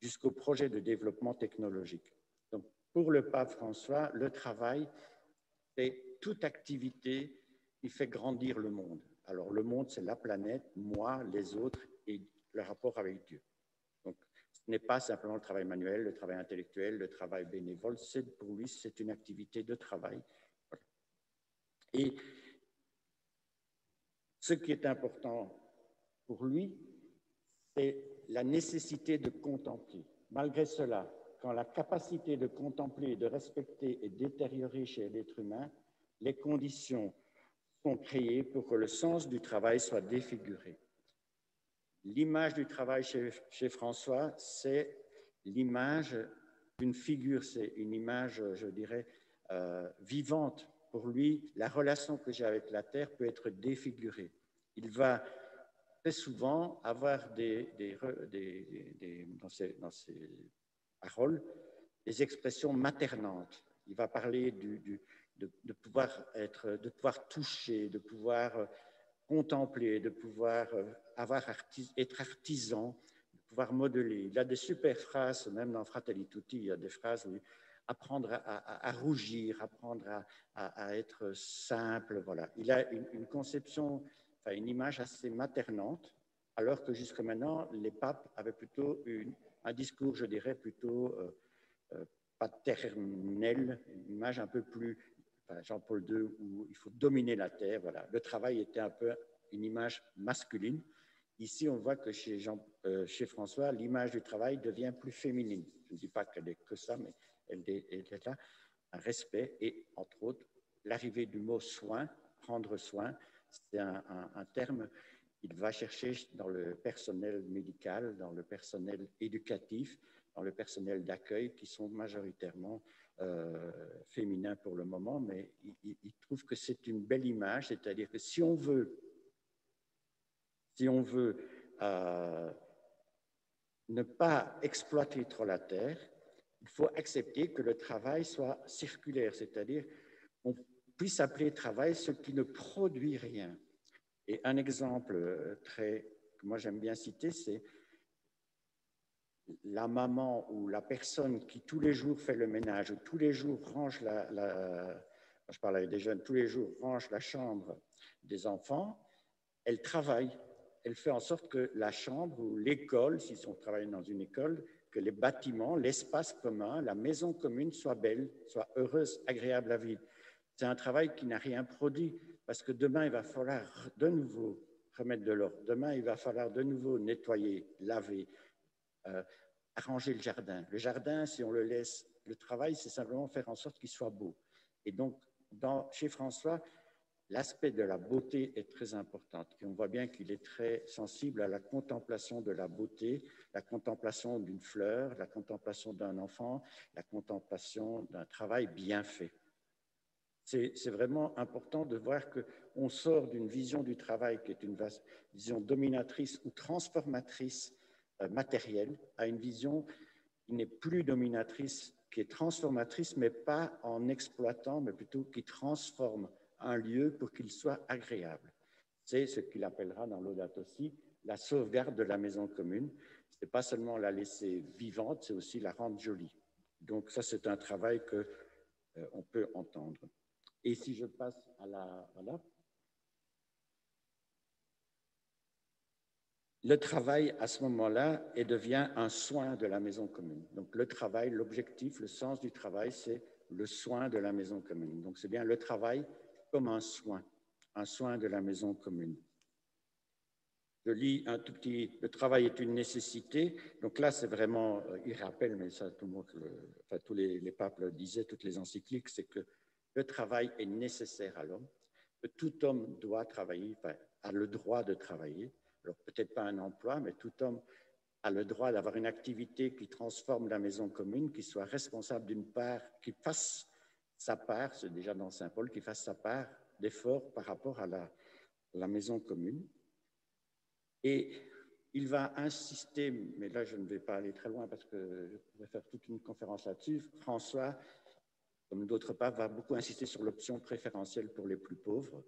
jusqu'au projet de développement technologique. Donc, pour le pape François, le travail, c'est toute activité qui fait grandir le monde. Alors, le monde, c'est la planète, moi, les autres et le rapport avec Dieu. Donc, ce n'est pas simplement le travail manuel, le travail intellectuel, le travail bénévole. Pour lui, c'est une activité de travail Et ce qui est important pour lui, c'est la nécessité de contempler. Malgré cela, quand la capacité de contempler et de respecter est détériorée chez l'être humain, les conditions sont créées pour que le sens du travail soit défiguré. L'image du travail chez François, c'est l'image d'une figure, c'est une image, je dirais, vivante. Pour lui, la relation que j'ai avec la terre peut être défigurée. Il va très souvent avoir dans ses paroles des expressions maternantes. Il va parler de pouvoir toucher, de pouvoir contempler, de pouvoir être artisan, de pouvoir modeler. Il a des super phrases, même dans Fratelli Tutti, il y a des phrases où apprendre à rougir, apprendre à être simple. Voilà. Il a une conception, enfin une image assez maternante, alors que jusque maintenant, les papes avaient plutôt un discours, je dirais, plutôt paternel, une image un peu plus, enfin Jean-Paul II, où il faut dominer la terre. Voilà. Le travail était un peu une image masculine. Ici, on voit que chez François, l'image du travail devient plus féminine. Je ne dis pas qu'elle est que ça, mais elle est là. Un respect et, entre autres, l'arrivée du mot soin, prendre soin, c'est un terme qu'il va chercher dans le personnel médical, dans le personnel éducatif, dans le personnel d'accueil, qui sont majoritairement féminins pour le moment, mais il trouve que c'est une belle image, c'est-à-dire que si on veut ne pas exploiter trop la terre, il faut accepter que le travail soit circulaire, c'est-à-dire qu'on puisse appeler travail ce qui ne produit rien. Et un exemple que moi j'aime bien citer, c'est la maman ou la personne qui tous les jours fait le ménage, ou tous les jours range je parle avec des jeunes, tous les jours range la chambre des enfants, elle travaille. Elle fait en sorte que la chambre ou l'école, si on travaille dans une école, que les bâtiments, l'espace commun, la maison commune soit belle, soit heureuse, agréable à vivre. C'est un travail qui n'a rien produit, parce que demain, il va falloir de nouveau remettre de l'ordre. Demain, il va falloir de nouveau nettoyer, laver, arranger le jardin. Le jardin, si on le laisse, le travail, c'est simplement faire en sorte qu'il soit beau. Et donc, chez François, l'aspect de la beauté est très important. Et on voit bien qu'il est très sensible à la contemplation de la beauté, la contemplation d'une fleur, la contemplation d'un enfant, la contemplation d'un travail bien fait. C'est vraiment important de voir qu'on sort d'une vision du travail qui est une vision dominatrice ou transformatrice matérielle à une vision qui n'est plus dominatrice, qui est transformatrice, mais pas en exploitant, mais plutôt qui transforme un lieu pour qu'il soit agréable. C'est ce qu'il appellera dans Laudato Si la sauvegarde de la maison commune. Ce n'est pas seulement la laisser vivante, c'est aussi la rendre jolie. Donc ça, c'est un travail qu'on peut entendre. Et si je passe à voilà. Le travail, à ce moment-là, devient un soin de la maison commune. Donc le travail, l'objectif, le sens du travail, c'est le soin de la maison commune. Donc c'est bien le travail comme un soin de la maison commune. Je lis un tout petit, le travail est une nécessité. Donc là, c'est vraiment, il rappelle, mais ça, tout le monde, enfin, tous les papes le disaient, toutes les encycliques, c'est que le travail est nécessaire à l'homme, que tout homme doit travailler, enfin, a le droit de travailler. Alors peut-être pas un emploi, mais tout homme a le droit d'avoir une activité qui transforme la maison commune, qui soit responsable d'une part, qui fasse sa part, c'est déjà dans Saint Paul, qui fasse sa part d'effort par rapport à la maison commune. Et il va insister, mais là je ne vais pas aller très loin parce que je pourrais faire toute une conférence là-dessus. François, comme d'autres papes, va beaucoup insister sur l'option préférentielle pour les plus pauvres.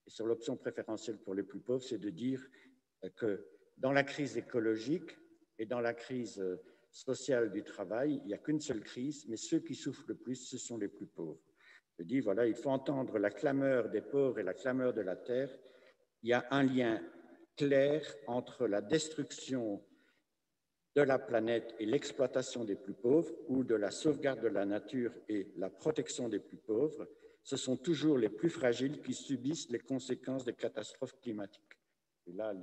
Et sur l'option préférentielle pour les plus pauvres, c'est de dire que dans la crise écologique et dans la crise sociale du travail, il n'y a qu'une seule crise, mais ceux qui souffrent le plus, ce sont les plus pauvres. Je dis, voilà, il faut entendre la clameur des pauvres et la clameur de la terre. Il y a un lien clair entre la destruction de la planète et l'exploitation des plus pauvres, ou de la sauvegarde de la nature et la protection des plus pauvres. ce sont toujours les plus fragiles qui subissent les conséquences des catastrophes climatiques. Et là,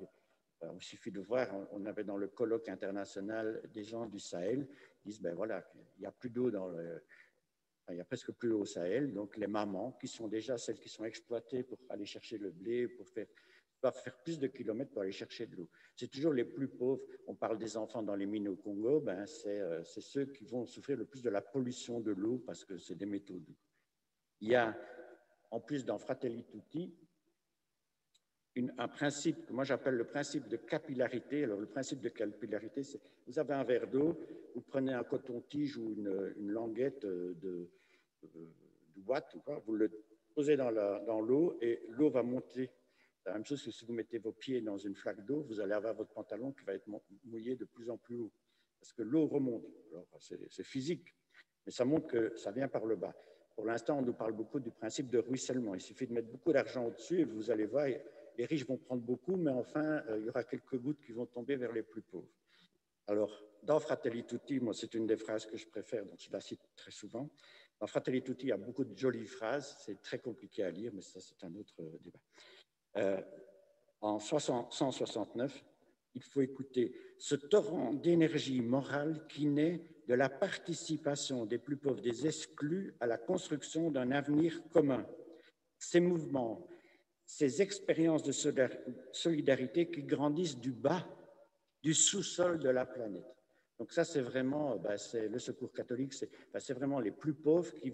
il suffit de voir, on avait dans le colloque international des gens du Sahel qui disent, ben voilà, il n'y a plus d'eau il n'y a presque plus d'eau au Sahel, donc les mamans, qui sont déjà celles qui sont exploitées pour aller chercher le blé, doivent faire plus de kilomètres pour aller chercher de l'eau. C'est toujours les plus pauvres. On parle des enfants dans les mines au Congo, ben c'est ceux qui vont souffrir le plus de la pollution de l'eau parce que c'est des métaux doux. Il y a, en plus dans Fratelli Tutti, un principe que moi j'appelle le principe de capillarité. Alors le principe de capillarité, c'est vous avez un verre d'eau, vous prenez un coton-tige ou une languette de boîte, vous le posez dans l'eau et l'eau va monter. C'est la même chose que si vous mettez vos pieds dans une flaque d'eau, vous allez avoir votre pantalon qui va être mouillé de plus en plus haut parce que l'eau remonte. Alors c'est physique, mais ça montre que ça vient par le bas. Pour l'instant, on nous parle beaucoup du principe de ruissellement. Il suffit de mettre beaucoup d'argent au-dessus et vous allez voir, les riches vont prendre beaucoup, mais enfin, il y aura quelques gouttes qui vont tomber vers les plus pauvres. Alors, dans Fratelli Tutti, moi, c'est une des phrases que je préfère, donc je la cite très souvent. Dans Fratelli Tutti, il y a beaucoup de jolies phrases. C'est très compliqué à lire, mais ça, c'est un autre débat. En 169, il faut écouter ce torrent d'énergie morale qui naît de la participation des plus pauvres, des exclus, à la construction d'un avenir commun. Ces mouvements, ces expériences de solidarité qui grandissent du bas, du sous-sol de la planète. Donc ça, c'est vraiment, c'est le Secours catholique, c'est vraiment les plus pauvres qui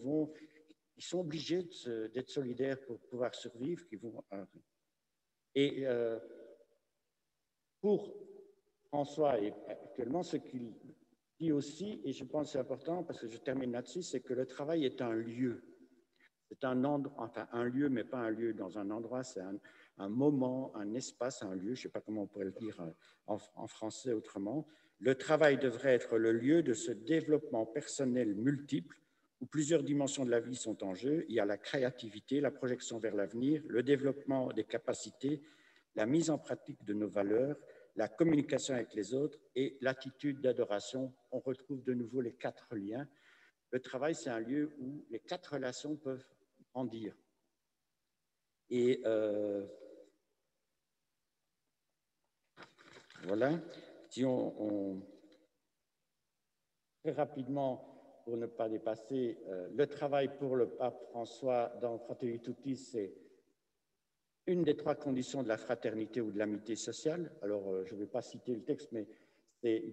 sont obligés d'être solidaires pour pouvoir survivre, Et pour François, et actuellement, ce qu'il dit aussi, et je pense que c'est important parce que je termine là-dessus, c'est que le travail est un lieu. C'est un lieu, mais pas un lieu dans un endroit, c'est un moment, un espace, un lieu, je ne sais pas comment on pourrait le dire en français autrement. Le travail devrait être le lieu de ce développement personnel multiple où plusieurs dimensions de la vie sont en jeu. Il y a la créativité, la projection vers l'avenir, le développement des capacités, la mise en pratique de nos valeurs, la communication avec les autres et l'attitude d'adoration. On retrouve de nouveau les 4 liens. Le travail, c'est un lieu où les 4 relations peuvent grandir. Et voilà, si très rapidement, pour ne pas dépasser, le travail pour le pape François dans Fratelli Tutti, c'est une des 3 conditions de la fraternité ou de l'amitié sociale. Alors, je ne vais pas citer le texte, mais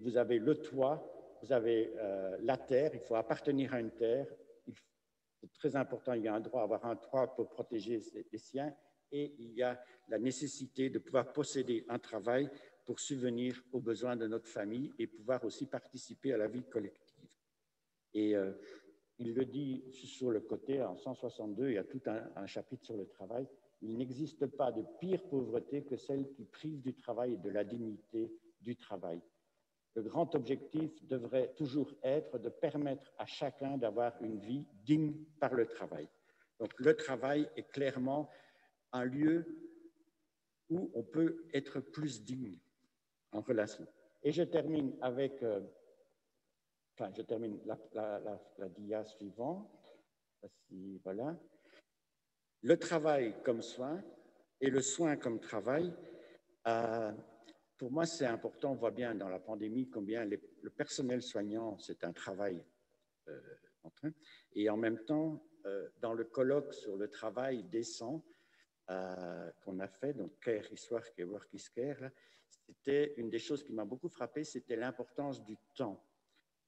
vous avez le toit, vous avez la terre, il faut appartenir à une terre. C'est très important, il y a un droit à avoir un toit pour protéger les siens et il y a la nécessité de pouvoir posséder un travail pour subvenir aux besoins de notre famille et pouvoir aussi participer à la vie collective. Et il le dit sur le côté, en 162, il y a tout un chapitre sur le travail. Il n'existe pas de pire pauvreté que celle qui prive du travail et de la dignité du travail. Le grand objectif devrait toujours être de permettre à chacun d'avoir une vie digne par le travail. Donc le travail est clairement un lieu où on peut être plus digne en relation. Et je termine avec, je termine la dia suivante. Voilà. Le travail comme soin et le soin comme travail. Pour moi, c'est important. On voit bien dans la pandémie combien le personnel soignant, c'est un travail en train. Et en même temps, dans le colloque sur le travail décent qu'on a fait, donc Care is Work et Work is Care, c'était une des choses qui m'a beaucoup frappé, c'était l'importance du temps.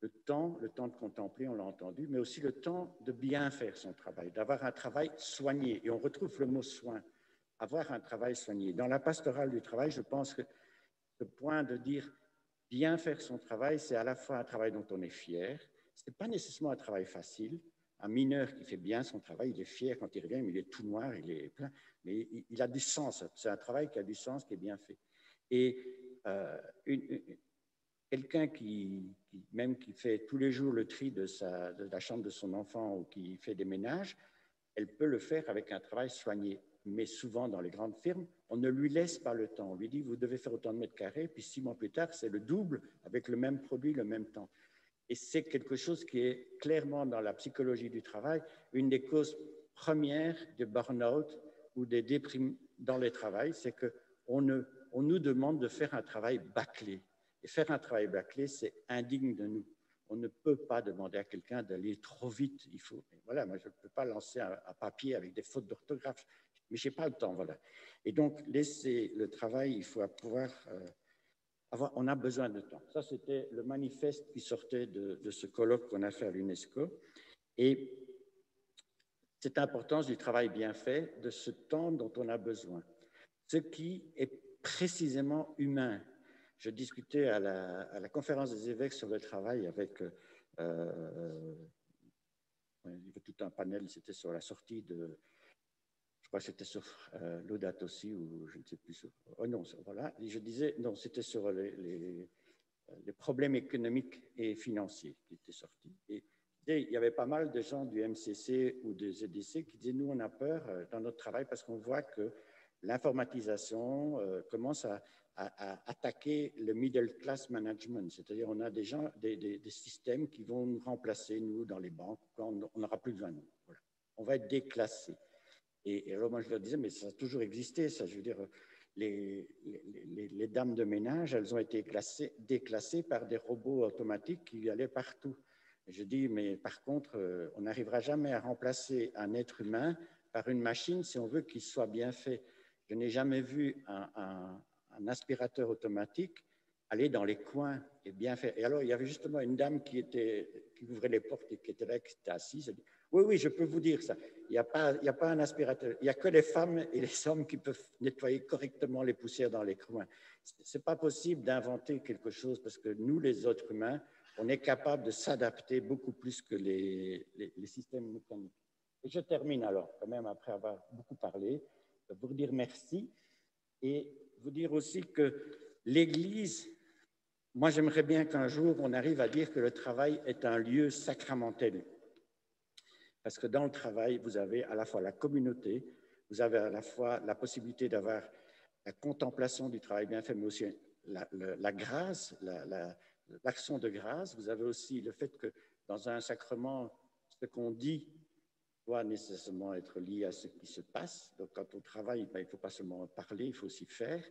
Le temps de contempler, on l'a entendu, mais aussi le temps de bien faire son travail, d'avoir un travail soigné. Et on retrouve le mot soin, avoir un travail soigné. Dans la pastorale du travail, je pense que ce point de dire bien faire son travail, c'est à la fois un travail dont on est fier. Ce n'est pas nécessairement un travail facile. Un mineur qui fait bien son travail, il est fier quand il revient, mais il est tout noir, il est plein. Mais il a du sens. C'est un travail qui a du sens, qui est bien fait. Et quelqu'un qui fait tous les jours le tri de la chambre de son enfant ou qui fait des ménages, elle peut le faire avec un travail soigné. Mais souvent, dans les grandes firmes, on ne lui laisse pas le temps. On lui dit, vous devez faire autant de mètres carrés, puis 6 mois plus tard, c'est le double avec le même produit, le même temps. Et c'est quelque chose qui est clairement dans la psychologie du travail, une des causes première des burn-out ou des déprimes dans le travail, c'est qu'on nous demande de faire un travail bâclé. Et faire un travail bâclé, c'est indigne de nous. On ne peut pas demander à quelqu'un d'aller trop vite. Il faut, voilà, moi, je ne peux pas lancer un papier avec des fautes d'orthographe, mais je n'ai pas le temps. Voilà. Et donc, laisser le travail, il faut pouvoir on a besoin de temps. Ça, c'était le manifeste qui sortait de ce colloque qu'on a fait à l'UNESCO. Et cette importance du travail bien fait, de ce temps dont on a besoin. Ce qui est précisément humain. Je discutais à la conférence des évêques sur le travail avec il y avait tout un panel, c'était sur la sortie de, je crois que c'était sur l'Audate aussi, ou je ne sais plus. Oh non, voilà. Et je disais, non, c'était sur les problèmes économiques et financiers qui étaient sortis. Et il y avait pas mal de gens du MCC ou des EDC qui disaient, nous, on a peur dans notre travail parce qu'on voit que l'informatisation commence à attaquer le middle class management, c'est-à-dire on a des gens, des systèmes qui vont nous remplacer, nous, dans les banques, quand on n'aura plus besoin de nous. Voilà. On va être déclassé. Et alors moi je leur disais, mais ça a toujours existé, ça, je veux dire, les dames de ménage, elles ont été déclassées par des robots automatiques qui allaient partout. Et je dis, mais par contre, on n'arrivera jamais à remplacer un être humain par une machine si on veut qu'il soit bien fait. Je n'ai jamais vu un aspirateur automatique aller dans les coins et bien faire. Et alors, il y avait justement une dame qui ouvrait les portes et qui était là, qui était assise. Elle dit, oui, je peux vous dire ça. Il n'y a pas un aspirateur. Il n'y a que les femmes et les hommes qui peuvent nettoyer correctement les poussières dans les coins. Ce n'est pas possible d'inventer quelque chose parce que nous, les êtres humains, on est capable de s'adapter beaucoup plus que les systèmes mécaniques. Et je termine alors, quand même, après avoir beaucoup parlé, pour vous dire merci et vous dire aussi que l'Église, moi j'aimerais bien qu'un jour on arrive à dire que le travail est un lieu sacramentel. Parce que dans le travail, vous avez à la fois la communauté, vous avez à la fois la possibilité d'avoir la contemplation du travail bien fait, mais aussi la grâce, l'action de grâce. Vous avez aussi le fait que dans un sacrement, ce qu'on dit doit nécessairement être lié à ce qui se passe. Donc quand on travaille, il ne faut pas seulement parler, il faut aussi faire.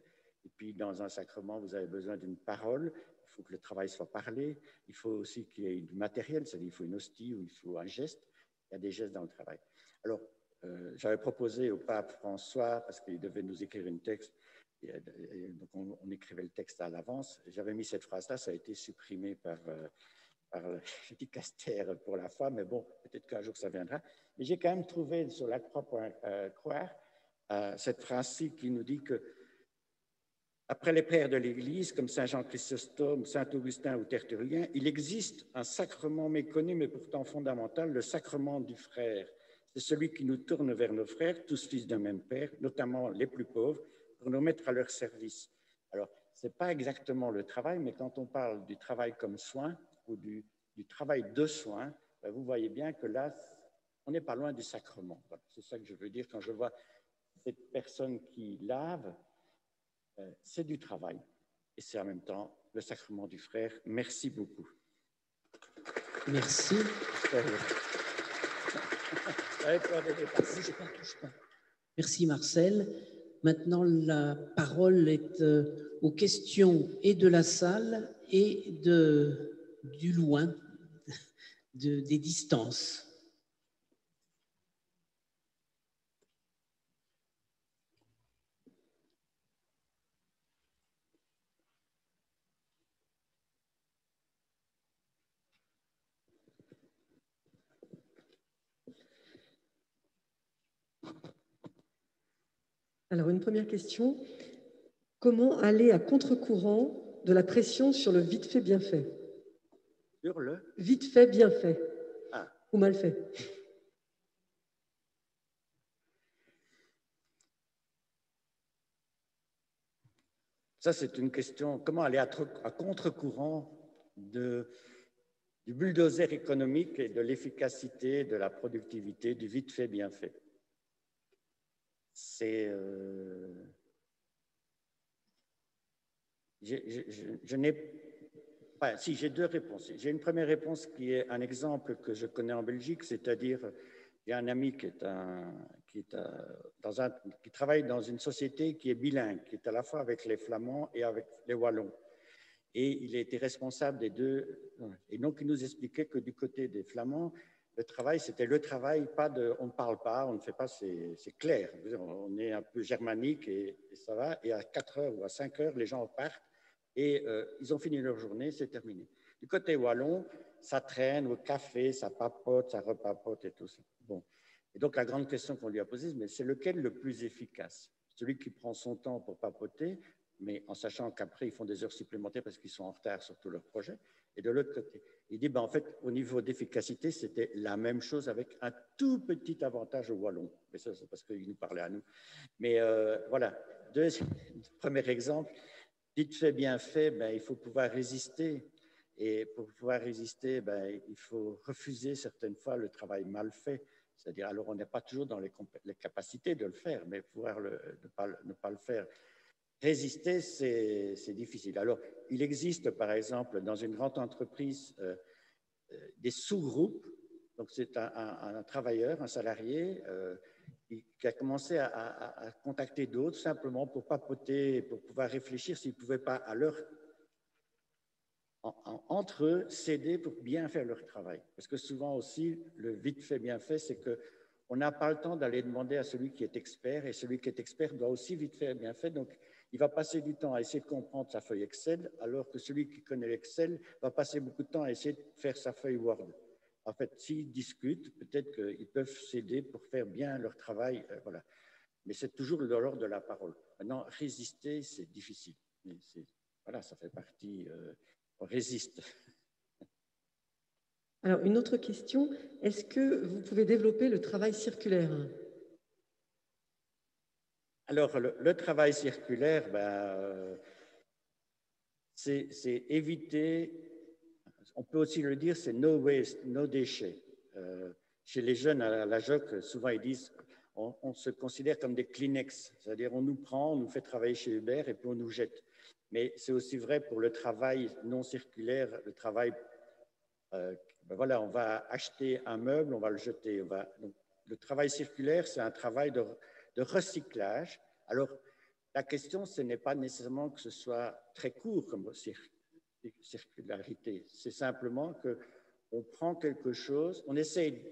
Et puis dans un sacrement, vous avez besoin d'une parole. Il faut que le travail soit parlé. Il faut aussi qu'il y ait du matériel, c'est-à-dire il faut une hostie ou il faut un geste. Il y a des gestes dans le travail. Alors, j'avais proposé au pape François, parce qu'il devait nous écrire une texte, et donc on écrivait le texte à l'avance. J'avais mis cette phrase-là, ça a été supprimé par le dicaster pour la foi, mais bon, peut-être qu'un jour ça viendra. Mais j'ai quand même trouvé sur la croix cette phrase-ci qui nous dit que après les pères de l'Église, comme Saint Jean Chrysostome, Saint Augustin ou Tertullien, il existe un sacrement méconnu, mais pourtant fondamental, le sacrement du frère. C'est celui qui nous tourne vers nos frères, tous fils d'un même père, notamment les plus pauvres, pour nous mettre à leur service. Alors, ce n'est pas exactement le travail, mais quand on parle du travail comme soin ou du travail de soin, ben vous voyez bien que là, on n'est pas loin du sacrement. Voilà, c'est ça que je veux dire quand je vois cette personne qui lave. C'est du travail et c'est en même temps le sacrement du frère. Merci beaucoup. Merci. Merci Marcel. Maintenant, la parole est aux questions et de la salle et du loin, des distances. Alors, une première question. Comment aller à contre-courant de la pression sur le vite fait, bien fait? Sur le vite fait, bien fait. Ah. Ou mal fait? Ça, c'est une question. Comment aller à contre-courant du bulldozer économique et de l'efficacité, de la productivité, du vite fait, bien fait? C'est... Je n'ai pas... Si, j'ai deux réponses. J'ai une première réponse qui est un exemple que je connais en Belgique, c'est-à-dire J'ai un ami qui travaille dans une société qui est bilingue, qui est à la fois avec les Flamands et avec les Wallons. Et il a été responsable des deux. Et donc, il nous expliquait que du côté des Flamands, le travail, c'était le travail, pas de, on ne parle pas, on ne fait pas, c'est clair. On est un peu germanique et ça va. Et à 4 heures ou à 5 heures, les gens partent et ils ont fini leur journée, c'est terminé. Du côté wallon, ça traîne au café, ça papote, ça repapote et tout ça. Bon. Et donc, la grande question qu'on lui a posée, mais c'est lequel le plus efficace? Celui qui prend son temps pour papoter, mais en sachant qu'après, ils font des heures supplémentaires parce qu'ils sont en retard sur tous leurs projets. Et de l'autre côté, il dit, ben, en fait, au niveau d'efficacité, c'était la même chose avec un tout petit avantage au wallon. Mais ça, c'est parce qu'il nous parlait à nous. Mais voilà, premier exemple, vite fait, bien fait, ben, il faut pouvoir résister. Et pour pouvoir résister, ben, il faut refuser certaines fois le travail mal fait. C'est-à-dire, alors on n'est pas toujours dans les capacités de le faire, mais pouvoir ne pas le faire. Résister, c'est difficile. Alors, il existe, par exemple, dans une grande entreprise, des sous-groupes. Donc, c'est un travailleur, un salarié, qui a commencé à contacter d'autres simplement pour papoter, pour pouvoir réfléchir s'ils ne pouvaient pas, entre eux, s'aider pour bien faire leur travail. Parce que souvent aussi, le vite fait, bien fait, c'est qu'on n'a pas le temps d'aller demander à celui qui est expert, et celui qui est expert doit aussi vite fait, bien fait. Donc, il va passer du temps à essayer de comprendre sa feuille Excel, alors que celui qui connaît l'Excel va passer beaucoup de temps à essayer de faire sa feuille Word. En fait, s'ils discutent, peut-être qu'ils peuvent s'aider pour faire bien leur travail. Voilà. Mais c'est toujours de l'ordre de la parole. Maintenant, résister, c'est difficile. Mais voilà, ça fait partie. On résiste. Alors, une autre question, est-ce que vous pouvez développer le travail circulaire? Alors, le travail circulaire, ben, c'est éviter, on peut aussi le dire, c'est no waste, no déchets. Chez les jeunes à la JOC, souvent ils disent, on se considère comme des Kleenex, c'est-à-dire on nous prend, on nous fait travailler chez Uber et puis on nous jette. Mais c'est aussi vrai pour le travail non circulaire, le travail, ben voilà, on va acheter un meuble, on va le jeter. Donc, le travail circulaire, c'est un travail de recyclage. Alors, la question, ce n'est pas nécessairement que ce soit très court comme circularité. C'est simplement qu'on prend quelque chose, on essaye.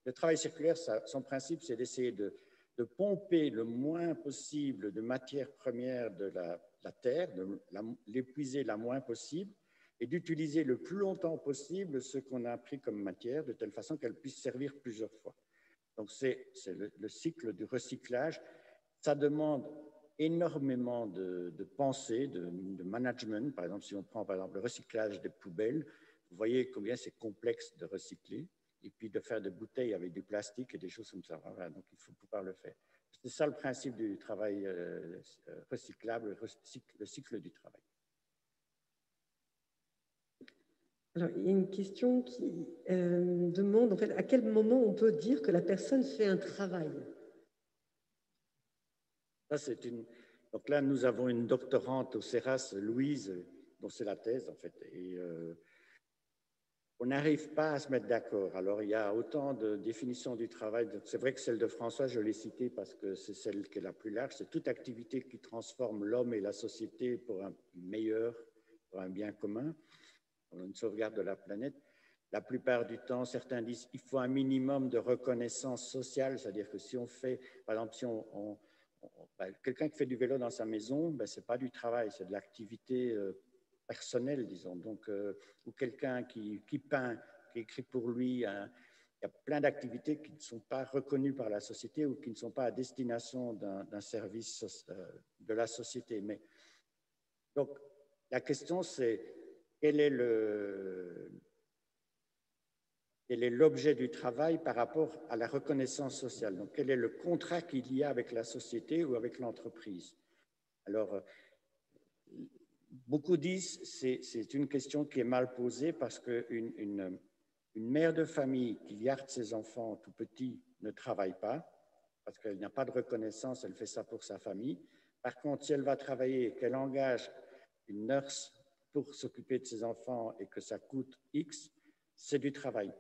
Le travail circulaire, son principe, c'est d'essayer de pomper le moins possible de matières premières de la terre, de l'épuiser la moins possible, et d'utiliser le plus longtemps possible ce qu'on a pris comme matière, de telle façon qu'elle puisse servir plusieurs fois. Donc, c'est le cycle du recyclage. Ça demande énormément de pensée, de management. Par exemple, si on prend par exemple le recyclage des poubelles, vous voyez combien c'est complexe de recycler, et puis de faire des bouteilles avec du plastique et des choses comme ça. Voilà, donc, il faut pouvoir le faire. C'est ça le principe du travail recyclable, le cycle du travail. Alors, il y a une question qui demande, en fait, à quel moment on peut dire que la personne fait un travail? Ça, donc là, nous avons une doctorante au CERAS, Louise, dont c'est la thèse, en fait. Et on n'arrive pas à se mettre d'accord. Alors, il y a autant de définitions du travail. C'est vrai que celle de François, je l'ai citée parce que c'est celle qui est la plus large. C'est toute activité qui transforme l'homme et la société pour un meilleur, pour un bien commun, pour une sauvegarde de la planète. La plupart du temps, certains disent qu'il faut un minimum de reconnaissance sociale, c'est-à-dire que si on fait, par exemple, si quelqu'un qui fait du vélo dans sa maison, ben, ce n'est pas du travail, c'est de l'activité personnelle, disons. Donc, ou quelqu'un qui peint, qui écrit pour lui, il y a plein d'activités qui ne sont pas reconnues par la société ou qui ne sont pas à destination d'un service de la société. Mais, donc, la question, c'est quel est l'objet du travail par rapport à la reconnaissance sociale. Donc, quel est le contrat qu'il y a avec la société ou avec l'entreprise? Alors, beaucoup disent que c'est une question qui est mal posée parce qu'une mère de famille qui garde ses enfants tout petits ne travaille pas parce qu'elle n'a pas de reconnaissance, elle fait ça pour sa famille. Par contre, si elle va travailler et qu'elle engage une nurse pour s'occuper de ses enfants et que ça coûte X, c'est du travail.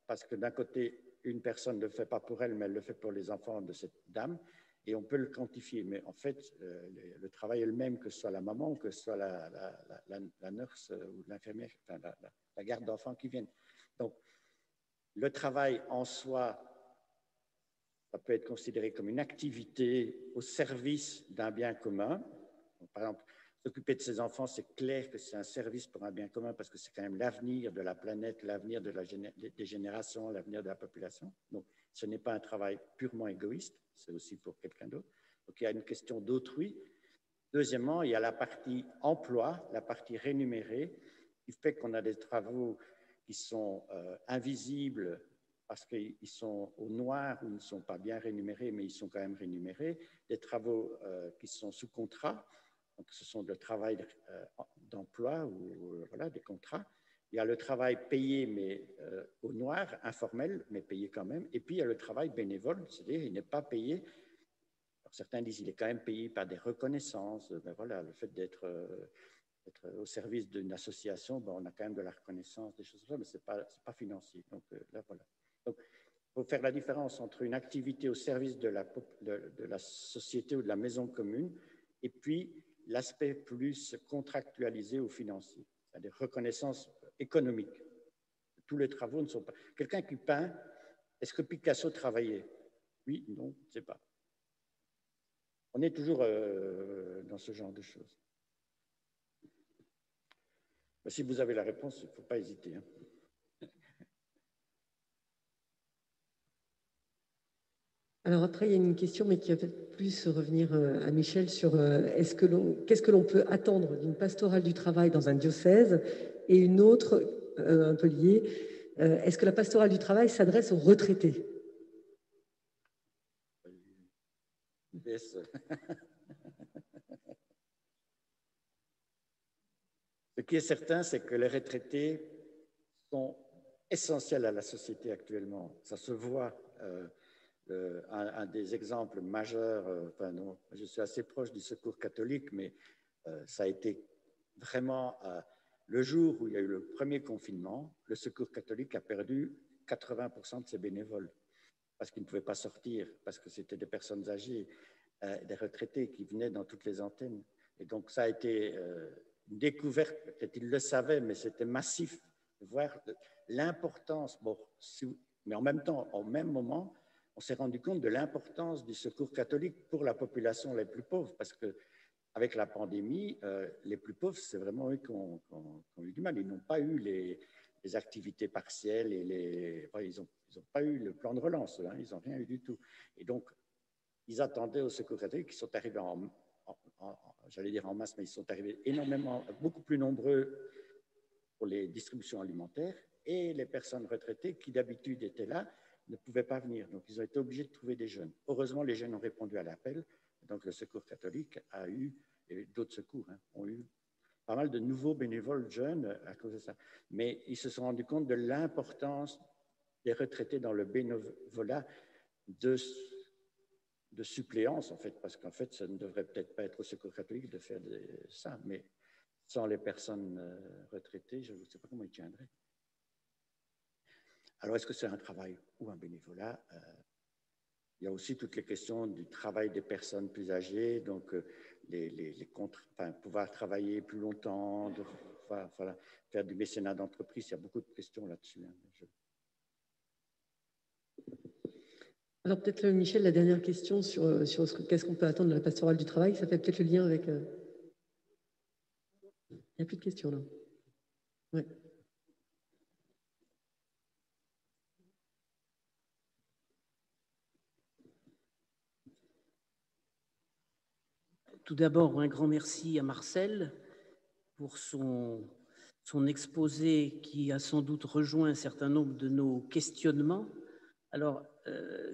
Parce que d'un côté, une personne ne le fait pas pour elle, mais elle le fait pour les enfants de cette dame, et on peut le quantifier. Mais en fait, le travail est le même, que ce soit la maman ou que ce soit la nurse ou l'infirmière, enfin, la garde d'enfants qui viennent. Donc, le travail en soi, ça peut être considéré comme une activité au service d'un bien commun. Donc, par exemple, s'occuper de ses enfants, c'est clair que c'est un service pour un bien commun parce que c'est quand même l'avenir de la planète, l'avenir des générations, l'avenir de la population. Donc, ce n'est pas un travail purement égoïste, c'est aussi pour quelqu'un d'autre. Donc, il y a une question d'autrui. Deuxièmement, il y a la partie emploi, la partie rémunérée, qui fait qu'on a des travaux qui sont invisibles parce qu'ils sont au noir ou ils ne sont pas bien rémunérés, mais ils sont quand même rémunérés. Des travaux qui sont sous contrat. Donc, ce sont le travail d'emploi ou voilà, des contrats. Il y a le travail payé, mais au noir, informel, mais payé quand même. Et puis, il y a le travail bénévole, c'est-à-dire il n'est pas payé. Alors, certains disent qu'il est quand même payé par des reconnaissances. Ben voilà, le fait d'être au service d'une association, ben on a quand même de la reconnaissance, des choses comme ça, mais ce n'est pas financier. Donc, là, voilà. Donc, il faut faire la différence entre une activité au service de la société ou de la maison commune et puis l'aspect plus contractualisé ou financier, c'est-à-dire reconnaissance économique. Tous les travaux ne sont pas... Quelqu'un qui peint, est-ce que Picasso travaillait? Oui, non, je ne sais pas. On est toujours dans ce genre de choses. Mais si vous avez la réponse, il ne faut pas hésiter. Hein. Alors après, il y a une question, mais qui va peut-être plus revenir à Michel sur qu'est-ce que l'on peut attendre d'une pastorale du travail dans un diocèse, et une autre, un peu liée, est-ce que la pastorale du travail s'adresse aux retraités? Yes. Ce qui est certain, c'est que les retraités sont essentiels à la société actuellement. Ça se voit. Un des exemples majeurs, enfin non, je suis assez proche du Secours catholique, mais ça a été vraiment le jour où il y a eu le premier confinement, le Secours catholique a perdu 80% de ses bénévoles parce qu'ils ne pouvaient pas sortir, parce que c'était des personnes âgées, des retraités qui venaient dans toutes les antennes. Et donc ça a été une découverte, peut-être ils le savaient, mais c'était massif de voir l'importance, bon, mais en même temps, au même moment, on s'est rendu compte de l'importance du Secours catholique pour la population les plus pauvres, parce qu'avec la pandémie, les plus pauvres, c'est vraiment eux qui ont eu du mal. Ils n'ont pas eu les activités partielles et ils n'ont pas eu le plan de relance, hein, ils n'ont rien eu du tout. Et donc, ils attendaient au Secours catholique, ils sont arrivés j'allais dire en masse, mais ils sont arrivés énormément, beaucoup plus nombreux pour les distributions alimentaires, et les personnes retraitées qui d'habitude étaient là ne pouvaient pas venir. Donc, ils ont été obligés de trouver des jeunes. Heureusement, les jeunes ont répondu à l'appel. Donc, le Secours catholique a eu, et d'autres secours ont eu pas mal de nouveaux bénévoles jeunes à cause de ça. Mais ils se sont rendus compte de l'importance des retraités dans le bénévolat de suppléance, en fait, parce qu'en fait, ça ne devrait peut-être pas être au Secours catholique de faire ça, mais sans les personnes retraitées, je ne sais pas comment ils tiendraient. Alors, est-ce que c'est un travail ou un bénévolat? Il y a aussi toutes les questions du travail des personnes plus âgées, donc pouvoir travailler plus longtemps, voilà, faire du mécénat d'entreprise. Il y a beaucoup de questions là-dessus. Hein. Alors peut-être, Michel, la dernière question sur qu'est-ce qu'on peut attendre de la pastorale du travail, ça fait peut-être le lien avec... Il n'y a plus de questions là. Oui. Tout d'abord, un grand merci à Marcel pour son exposé qui a sans doute rejoint un certain nombre de nos questionnements. Alors,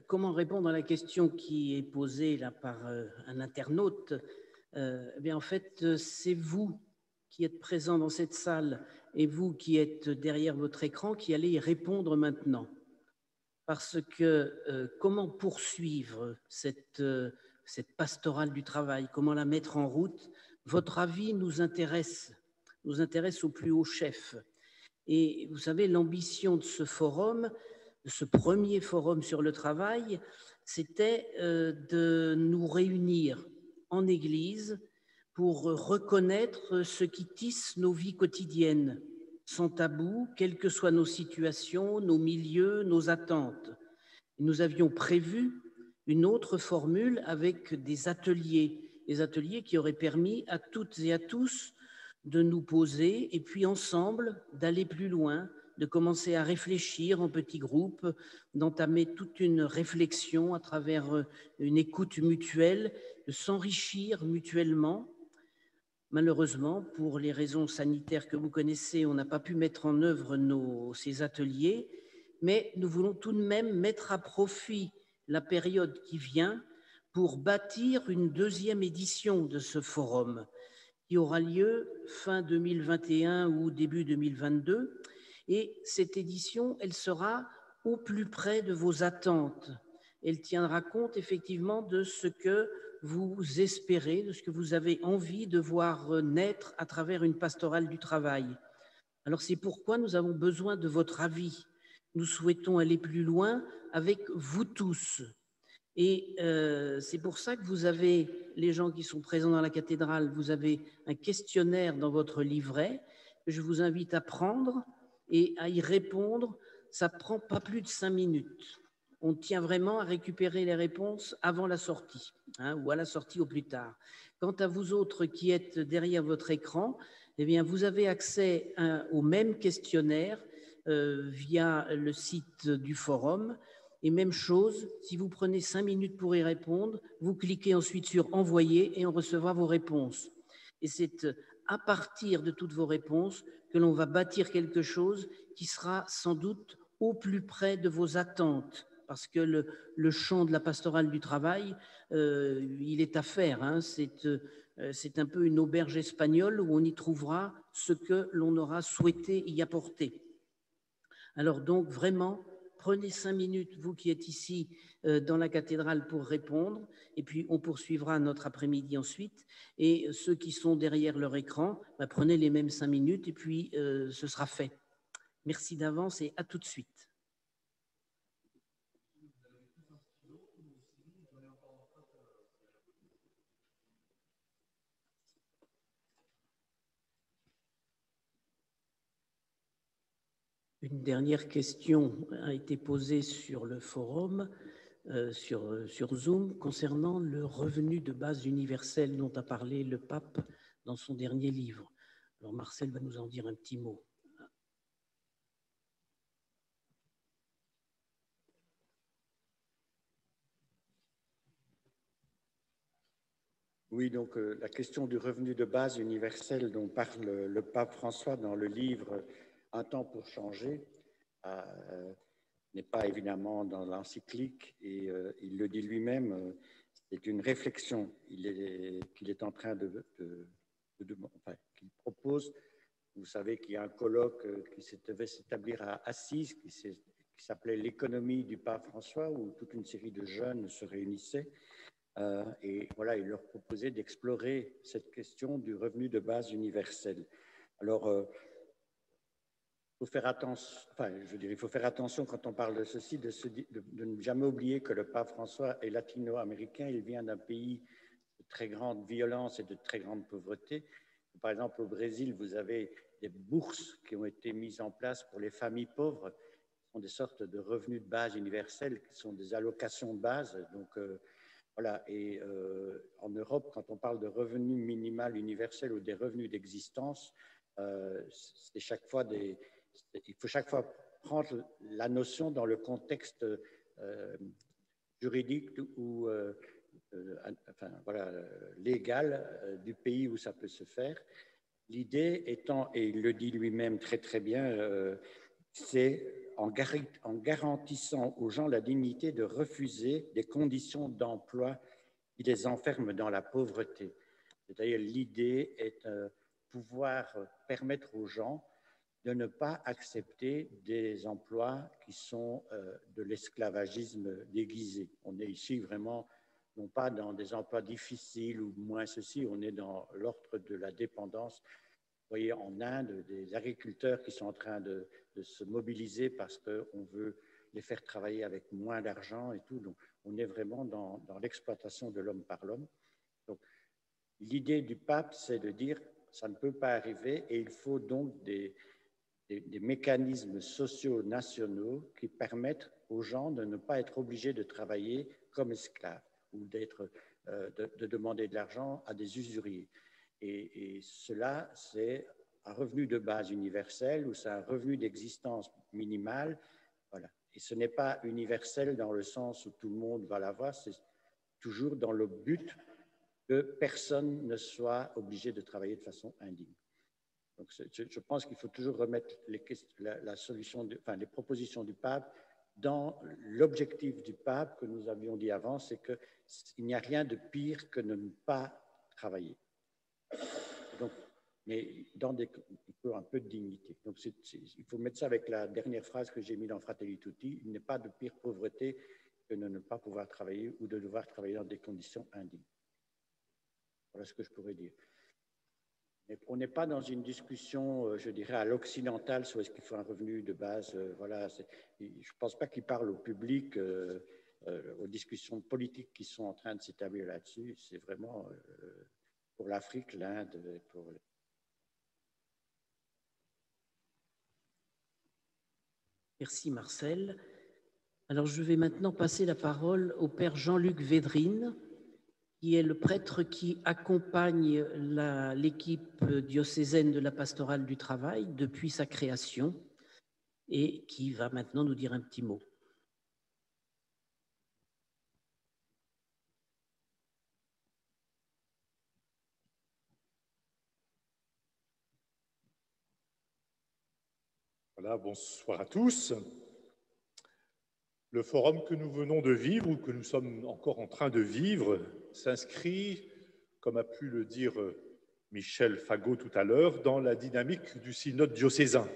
comment répondre à la question qui est posée là par un internaute? Eh bien, en fait, c'est vous qui êtes présents dans cette salle et vous qui êtes derrière votre écran qui allez y répondre maintenant. Parce que comment poursuivre cette pastorale du travail, comment la mettre en route? Votre avis nous intéresse au plus haut chef. Et vous savez, l'ambition de ce forum, de ce premier forum sur le travail, c'était de nous réunir en Église pour reconnaître ce qui tisse nos vies quotidiennes, sans tabou, quelles que soient nos situations, nos milieux, nos attentes. Nous avions prévu une autre formule avec des ateliers qui auraient permis à toutes et à tous de nous poser et puis ensemble d'aller plus loin, de commencer à réfléchir en petits groupes, d'entamer toute une réflexion à travers une écoute mutuelle, de s'enrichir mutuellement. Malheureusement, pour les raisons sanitaires que vous connaissez, on n'a pas pu mettre en œuvre ces ateliers, mais nous voulons tout de même mettre à profit la période qui vient pour bâtir une deuxième édition de ce forum qui aura lieu fin 2021 ou début 2022. Et cette édition, elle sera au plus près de vos attentes. Elle tiendra compte effectivement de ce que vous espérez, de ce que vous avez envie de voir naître à travers une pastorale du travail. Alors c'est pourquoi nous avons besoin de votre avis. Nous souhaitons aller plus loin avec vous tous. Et c'est pour ça que vous avez, les gens qui sont présents dans la cathédrale, vous avez un questionnaire dans votre livret que je vous invite à prendre et à y répondre. Ça ne prend pas plus de 5 minutes. On tient vraiment à récupérer les réponses avant la sortie, ou à la sortie au plus tard. Quant à vous autres qui êtes derrière votre écran, eh bien, vous avez accès au même questionnaire via le site du forum. Et même chose, si vous prenez 5 minutes pour y répondre, vous cliquez ensuite sur « Envoyer » et on recevra vos réponses. Et c'est à partir de toutes vos réponses que l'on va bâtir quelque chose qui sera sans doute au plus près de vos attentes. Parce que le champ de la pastorale du travail, il est à faire. C'est un peu une auberge espagnole où on y trouvera ce que l'on aura souhaité y apporter. Alors donc, vraiment, prenez 5 minutes, vous qui êtes ici dans la cathédrale, pour répondre. Et puis, on poursuivra notre après-midi ensuite. Et ceux qui sont derrière leur écran, prenez les mêmes 5 minutes et puis ce sera fait. Merci d'avance et à tout de suite. Une dernière question a été posée sur le forum, sur Zoom, concernant le revenu de base universel dont a parlé le pape dans son dernier livre. Alors Marcel va nous en dire un petit mot. Oui, donc la question du revenu de base universel dont parle le pape François dans le livre « Un temps pour changer » n'est pas évidemment dans l'encyclique et il le dit lui-même, c'est une réflexion qu'il est en train qu'il propose. Vous savez qu'il y a un colloque qui devait s'établir à Assise, qui s'appelait l'économie du pape François, où toute une série de jeunes se réunissaient. Et voilà, il leur proposait d'explorer cette question du revenu de base universel. Alors, il faut faire attention quand on parle de ceci, de ne jamais oublier que le pape François est latino-américain, il vient d'un pays de très grande violence et de très grande pauvreté. Par exemple, au Brésil, vous avez des bourses qui ont été mises en place pour les familles pauvres, qui sont des sortes de revenus de base universels, qui sont des allocations de base. Donc, voilà. Et en Europe, quand on parle de revenu minimal universel ou des revenus d'existence, c'est chaque fois il faut chaque fois prendre la notion dans le contexte juridique ou légal du pays où ça peut se faire. L'idée étant, et il le dit lui-même très très bien, c'est en garantissant aux gens la dignité de refuser des conditions d'emploi qui les enferment dans la pauvreté. C'est-à-dire l'idée est de pouvoir permettre aux gens de ne pas accepter des emplois qui sont de l'esclavagisme déguisé. On est ici vraiment, non pas dans des emplois difficiles ou moins ceci, on est dans l'ordre de la dépendance. Vous voyez, en Inde, des agriculteurs qui sont en train de se mobiliser parce qu'on veut les faire travailler avec moins d'argent et tout. Donc, on est vraiment dans l'exploitation de l'homme par l'homme. Donc, l'idée du pape, c'est de dire ça ne peut pas arriver et il faut donc des mécanismes sociaux nationaux qui permettent aux gens de ne pas être obligés de travailler comme esclaves ou de demander de l'argent à des usuriers. Et cela, c'est un revenu de base universel ou c'est un revenu d'existence minimal. Voilà. Et ce n'est pas universel dans le sens où tout le monde va l'avoir, c'est toujours dans le but que personne ne soit obligé de travailler de façon indigne. Donc, je pense qu'il faut toujours remettre les propositions du pape dans l'objectif du pape que nous avions dit avant, c'est qu'il n'y a rien de pire que de ne pas travailler. Donc, mais dans un peu de dignité. Donc, il faut mettre ça avec la dernière phrase que j'ai mise dans Fratelli Tutti, il n'est pas de pire pauvreté que de ne pas pouvoir travailler ou de devoir travailler dans des conditions indignes. Voilà ce que je pourrais dire. Mais on n'est pas dans une discussion, je dirais, à l'occidental sur est-ce qu'il faut un revenu de base. Voilà, je ne pense pas qu'il parle au public, aux discussions politiques qui sont en train de s'établir là-dessus. C'est vraiment pour l'Afrique, l'Inde, pour... Merci Marcel. Alors je vais maintenant passer la parole au père Jean-Luc Védrine, qui est le prêtre qui accompagne l'équipe diocésaine de la pastorale du travail depuis sa création et qui va maintenant nous dire un petit mot. Voilà, bonsoir à tous. Le forum que nous venons de vivre, ou que nous sommes encore en train de vivre, s'inscrit, comme a pu le dire Michel Fagot tout à l'heure, dans la dynamique du synode diocésain.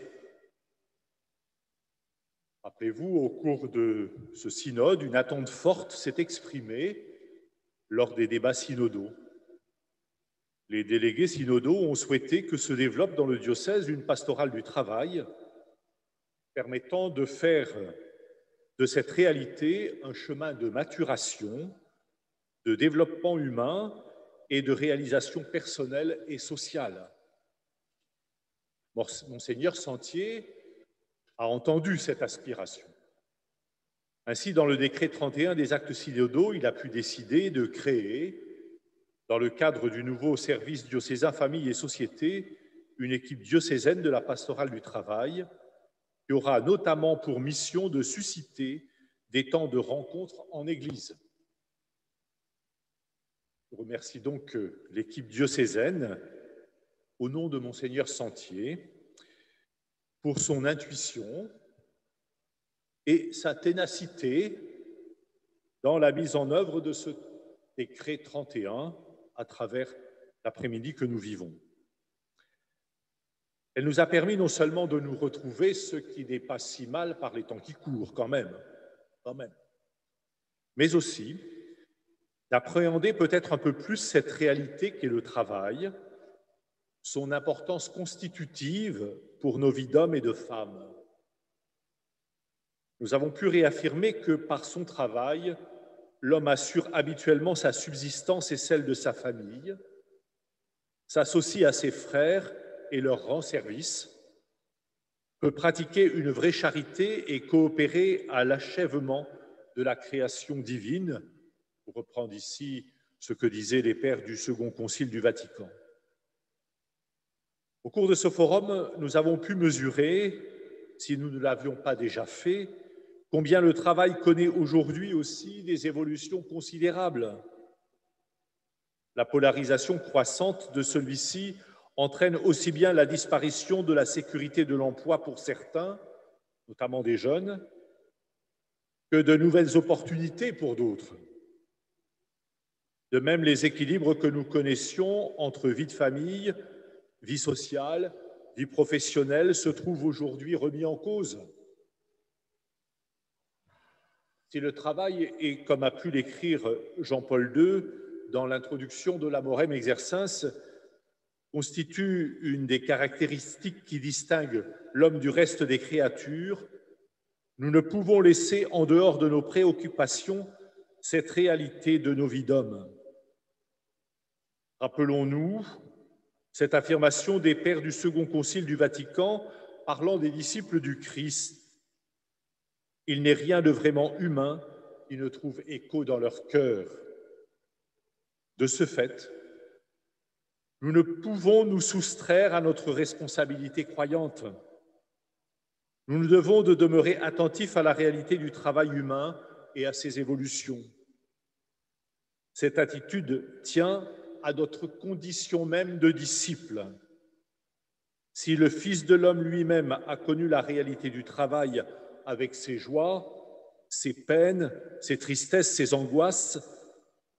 Rappelez-vous, au cours de ce synode, une attente forte s'est exprimée lors des débats synodaux. Les délégués synodaux ont souhaité que se développe dans le diocèse une pastorale du travail permettant de faire de cette réalité un chemin de maturation, de développement humain et de réalisation personnelle et sociale. Monseigneur Sentier a entendu cette aspiration. Ainsi, dans le décret 31 des actes synodaux, il a pu décider de créer, dans le cadre du nouveau service diocésain Famille et Société, une équipe diocésaine de la pastorale du travail qui aura notamment pour mission de susciter des temps de rencontre en Église. Je remercie donc l'équipe diocésaine, au nom de Monseigneur Sentier, pour son intuition et sa ténacité dans la mise en œuvre de ce décret 31 à travers l'après-midi que nous vivons. Elle nous a permis non seulement de nous retrouver, ce qui n'est pas si mal par les temps qui courent quand même, mais aussi d'appréhender peut-être un peu plus cette réalité qu'est le travail, son importance constitutive pour nos vies d'hommes et de femmes. Nous avons pu réaffirmer que par son travail, l'homme assure habituellement sa subsistance et celle de sa famille, s'associe à ses frères et leur rend service, peut pratiquer une vraie charité et coopérer à l'achèvement de la création divine, pour reprendre ici ce que disaient les pères du Second Concile du Vatican. Au cours de ce forum, nous avons pu mesurer, si nous ne l'avions pas déjà fait, combien le travail connaît aujourd'hui aussi des évolutions considérables. La polarisation croissante de celui-ci entraîne aussi bien la disparition de la sécurité de l'emploi pour certains, notamment des jeunes, que de nouvelles opportunités pour d'autres. De même, les équilibres que nous connaissions entre vie de famille, vie sociale, vie professionnelle se trouvent aujourd'hui remis en cause. Si le travail est, comme a pu l'écrire Jean-Paul II dans l'introduction de l'Amorem Exercens, constitue une des caractéristiques qui distinguent l'homme du reste des créatures, Nous ne pouvons laisser en dehors de nos préoccupations cette réalité de nos vies d'hommes. Rappelons-nous cette affirmation des pères du Second Concile du Vatican parlant des disciples du Christ. Il n'est rien de vraiment humain qui ne trouve écho dans leur cœur. De ce fait, nous ne pouvons nous soustraire à notre responsabilité croyante. Nous nous devons de demeurer attentifs à la réalité du travail humain et à ses évolutions. Cette attitude tient à notre condition même de disciple. Si le Fils de l'homme lui-même a connu la réalité du travail avec ses joies, ses peines, ses tristesses, ses angoisses,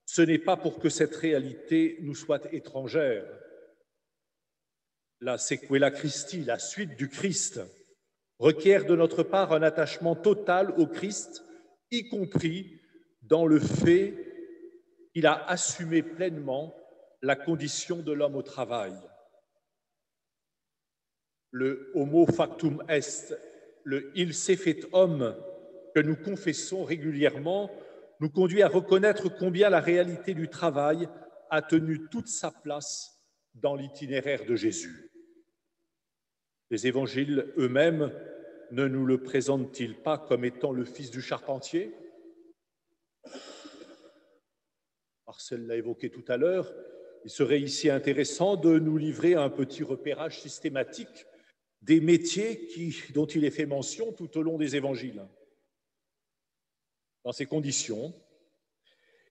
ce n'est pas pour que cette réalité nous soit étrangère. La sequela Christi, la suite du Christ, requiert de notre part un attachement total au Christ, y compris dans le fait qu'il a assumé pleinement la condition de l'homme au travail. Le homo factum est, le il s'est fait homme que nous confessons régulièrement, nous conduit à reconnaître combien la réalité du travail a tenu toute sa place dans l'itinéraire de Jésus. Les évangiles eux-mêmes ne nous le présentent-ils pas comme étant le fils du charpentier? Marcel l'a évoqué tout à l'heure, il serait ici intéressant de nous livrer un petit repérage systématique des métiers dont il est fait mention tout au long des évangiles. Dans ces conditions,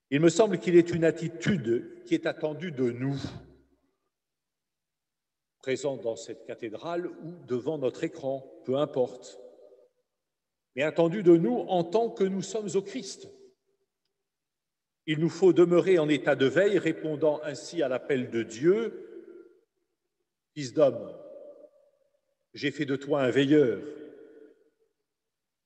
il me semble qu'il est une attitude qui est attendue de nous, présents dans cette cathédrale ou devant notre écran, peu importe, mais attendue de nous en tant que nous sommes au Christ. Il nous faut demeurer en état de veille, répondant ainsi à l'appel de Dieu, « Fils d'homme, j'ai fait de toi un veilleur ».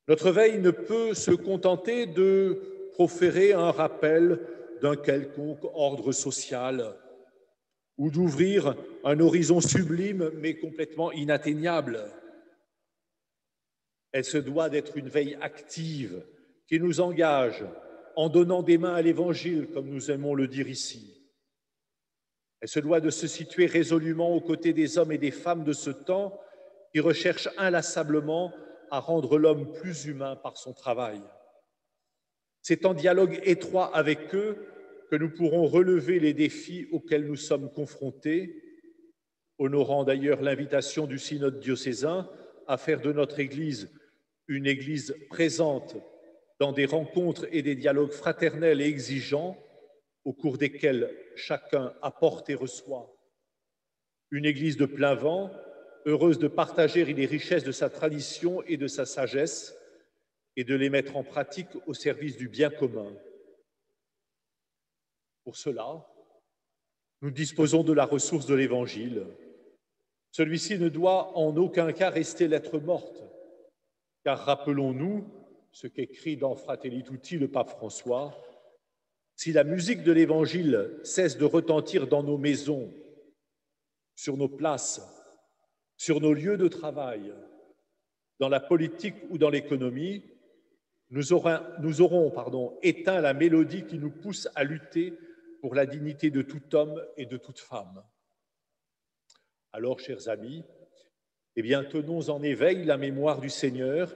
Notre veille ne peut se contenter de proférer un rappel d'un quelconque ordre social ou d'ouvrir un horizon sublime mais complètement inatteignable. Elle se doit d'être une veille active qui nous engage en donnant des mains à l'Évangile, comme nous aimons le dire ici. Elle se doit de se situer résolument aux côtés des hommes et des femmes de ce temps qui recherchent inlassablement à rendre l'homme plus humain par son travail. C'est en dialogue étroit avec eux que nous pourrons relever les défis auxquels nous sommes confrontés, honorant d'ailleurs l'invitation du synode diocésain à faire de notre Église une Église présente dans des rencontres et des dialogues fraternels et exigeants au cours desquels chacun apporte et reçoit. Une Église de plein vent, heureuse de partager les richesses de sa tradition et de sa sagesse et de les mettre en pratique au service du bien commun. Pour cela, nous disposons de la ressource de l'Évangile. Celui-ci ne doit en aucun cas rester lettre morte, car rappelons-nous ce qu'écrit dans Fratelli Tutti le pape François, si la musique de l'Évangile cesse de retentir dans nos maisons, sur nos places, sur nos lieux de travail, dans la politique ou dans l'économie, nous aurons éteint la mélodie qui nous pousse à lutter pour la dignité de tout homme et de toute femme. Alors, chers amis, tenons en éveil la mémoire du Seigneur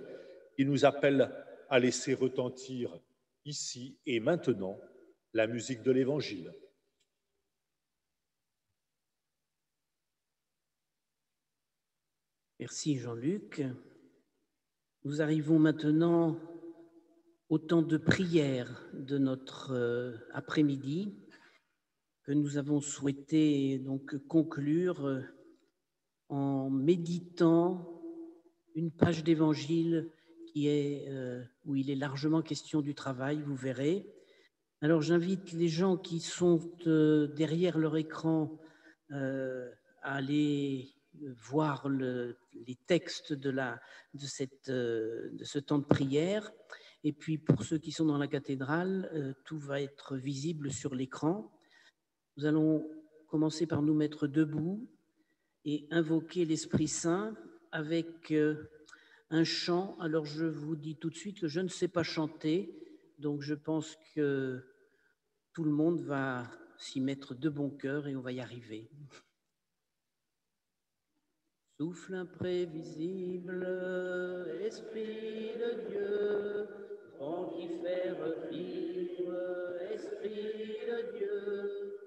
qui nous appelle à laisser retentir ici et maintenant la musique de l'Évangile. Merci Jean-Luc. Nous arrivons maintenant au temps de prière de notre après-midi que nous avons souhaité donc conclure en méditant une page d'évangile qui est, où il est largement question du travail, vous verrez. Alors j'invite les gens qui sont derrière leur écran à aller voir les textes de ce temps de prière. Et puis pour ceux qui sont dans la cathédrale, tout va être visible sur l'écran. Nous allons commencer par nous mettre debout et invoquer l'Esprit Saint avec un chant. Alors je vous dis tout de suite que je ne sais pas chanter, donc je pense que tout le monde va s'y mettre de bon cœur et on va y arriver. Souffle imprévisible, Esprit de Dieu, vent qui fait revivre, Esprit de Dieu,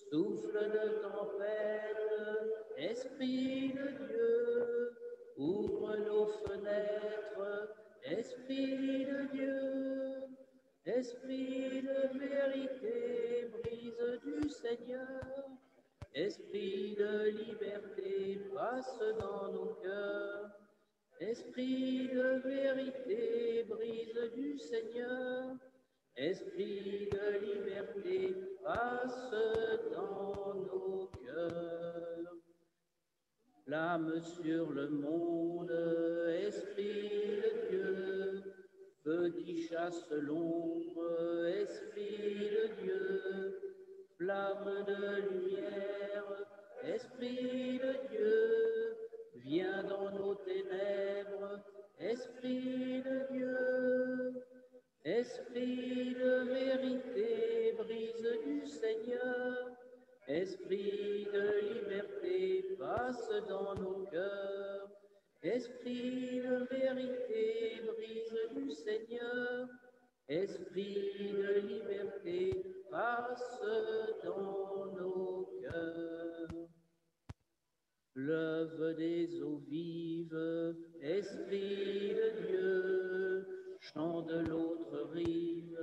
souffle de tempête, Esprit de Dieu, ouvre nos fenêtres, Esprit de Dieu, Esprit de vérité, brise du Seigneur. Esprit de liberté, passe dans nos cœurs. Esprit de vérité, brise du Seigneur. Esprit de liberté, passe dans nos cœurs. Flamme sur le monde, Esprit de Dieu, feu qui chasse l'ombre, Esprit de Dieu, flamme de lumière, Esprit de Dieu, viens dans nos ténèbres, Esprit de Dieu, Esprit de vérité, brise du Seigneur, Esprit de liberté, passe dans nos cœurs, Esprit de vérité, brise du Seigneur, Esprit de liberté, passe dans nos cœurs. Fleuve des eaux vives, Esprit de Dieu, chant de l'autre rive,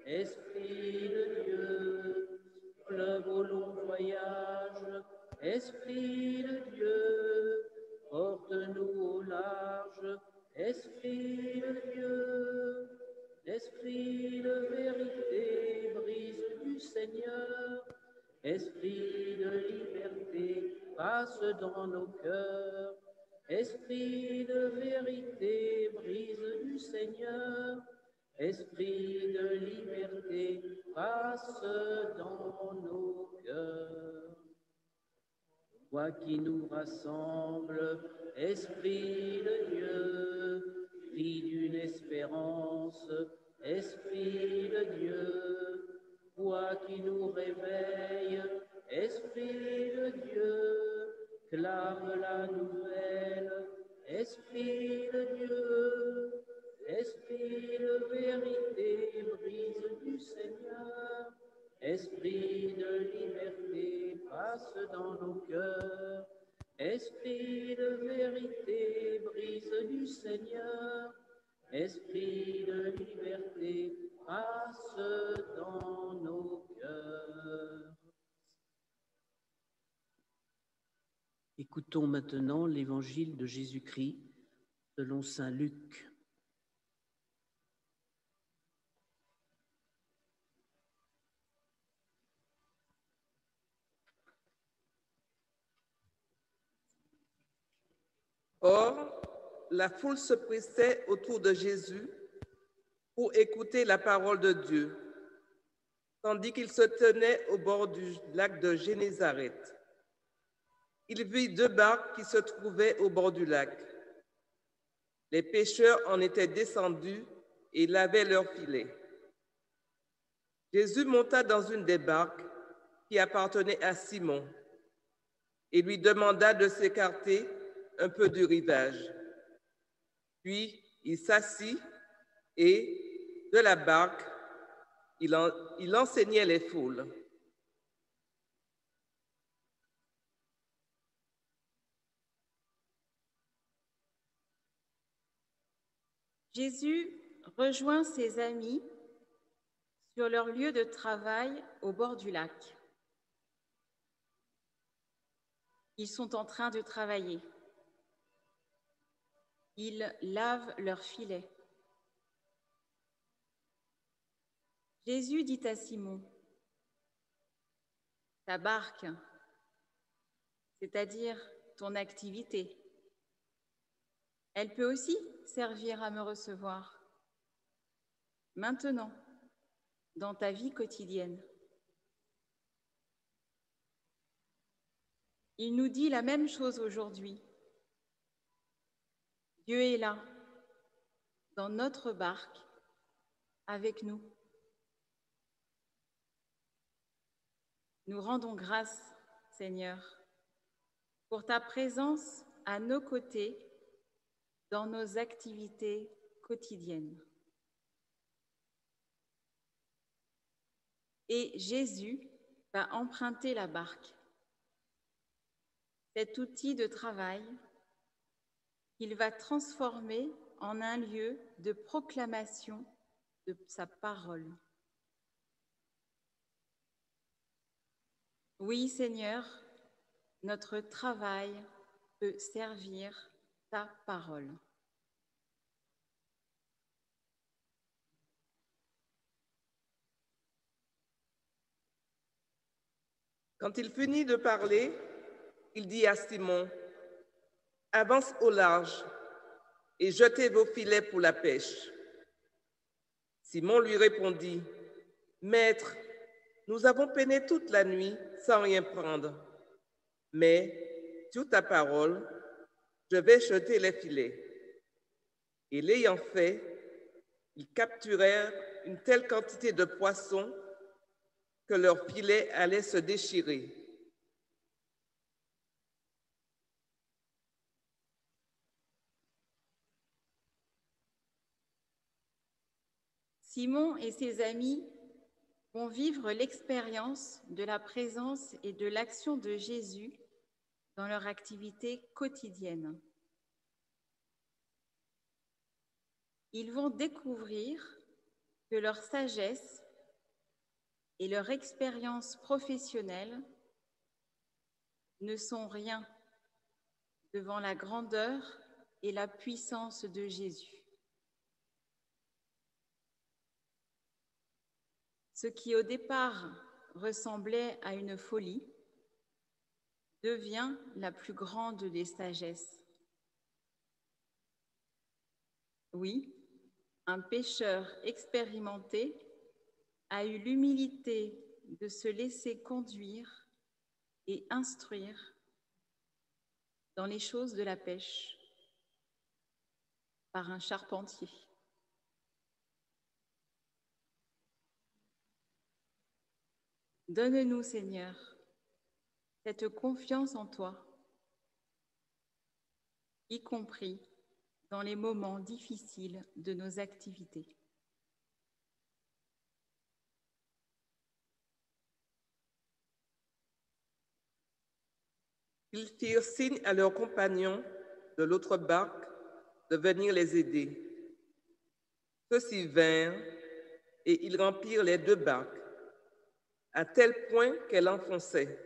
Esprit de Dieu, fleuve au long voyage, Esprit de Dieu, porte-nous au large, Esprit de Dieu, Esprit de vérité, brise du Seigneur, Esprit de liberté, passe dans nos cœurs, Esprit de vérité, brise du Seigneur, Esprit de liberté, passe dans nos cœurs. Toi qui nous rassembles, Esprit de Dieu, cri d'une espérance, Esprit de Dieu, toi qui nous réveilles, Esprit de Dieu, clame la nouvelle, Esprit de Dieu, Esprit de vérité, brise du Seigneur, Esprit de liberté, passe dans nos cœurs, Esprit de vérité, brise du Seigneur, Esprit de liberté, passe dans nos cœurs. Écoutons maintenant l'évangile de Jésus-Christ selon saint Luc. Or, la foule se pressait autour de Jésus pour écouter la parole de Dieu, tandis qu'il se tenait au bord du lac de Génézareth. Il vit 2 barques qui se trouvaient au bord du lac. Les pêcheurs en étaient descendus et lavaient leurs filets. Jésus monta dans une des barques qui appartenait à Simon et lui demanda de s'écarter un peu du rivage. Puis il s'assit et, de la barque, il enseignait les foules. Jésus rejoint ses amis sur leur lieu de travail au bord du lac. Ils sont en train de travailler. Ils lavent leurs filets. Jésus dit à Simon, « Ta barque, c'est-à-dire ton activité, elle peut aussi servir à me recevoir, maintenant, dans ta vie quotidienne. » Il nous dit la même chose aujourd'hui. Dieu est là, dans notre barque avec nous. Nous rendons grâce, Seigneur, pour ta présence à nos côtés dans nos activités quotidiennes. Et Jésus va emprunter la barque, cet outil de travail qu'il va transformer en un lieu de proclamation de sa parole. Oui, Seigneur, notre travail peut servir ta parole. Quand il finit de parler, il dit à Simon, « Avance au large et jetez vos filets pour la pêche. » Simon lui répondit, « Maître, nous avons peiné toute la nuit sans rien prendre, mais sur ta parole, je vais jeter les filets. » Et l'ayant fait, ils capturèrent une telle quantité de poissons que leurs filets allaient se déchirer. Simon et ses amis vont vivre l'expérience de la présence et de l'action de Jésus dans leur activité quotidienne. Ils vont découvrir que leur sagesse et leur expérience professionnelle ne sont rien devant la grandeur et la puissance de Jésus. Ce qui au départ ressemblait à une folie devient la plus grande des sagesses. Oui, un pêcheur expérimenté a eu l'humilité de se laisser conduire et instruire dans les choses de la pêche par un charpentier. Donne-nous, Seigneur, cette confiance en toi, y compris dans les moments difficiles de nos activités. Ils firent signe à leurs compagnons de l'autre barque de venir les aider. Ceux-ci vinrent et ils remplirent les deux barques, à tel point qu'elles enfonçaient.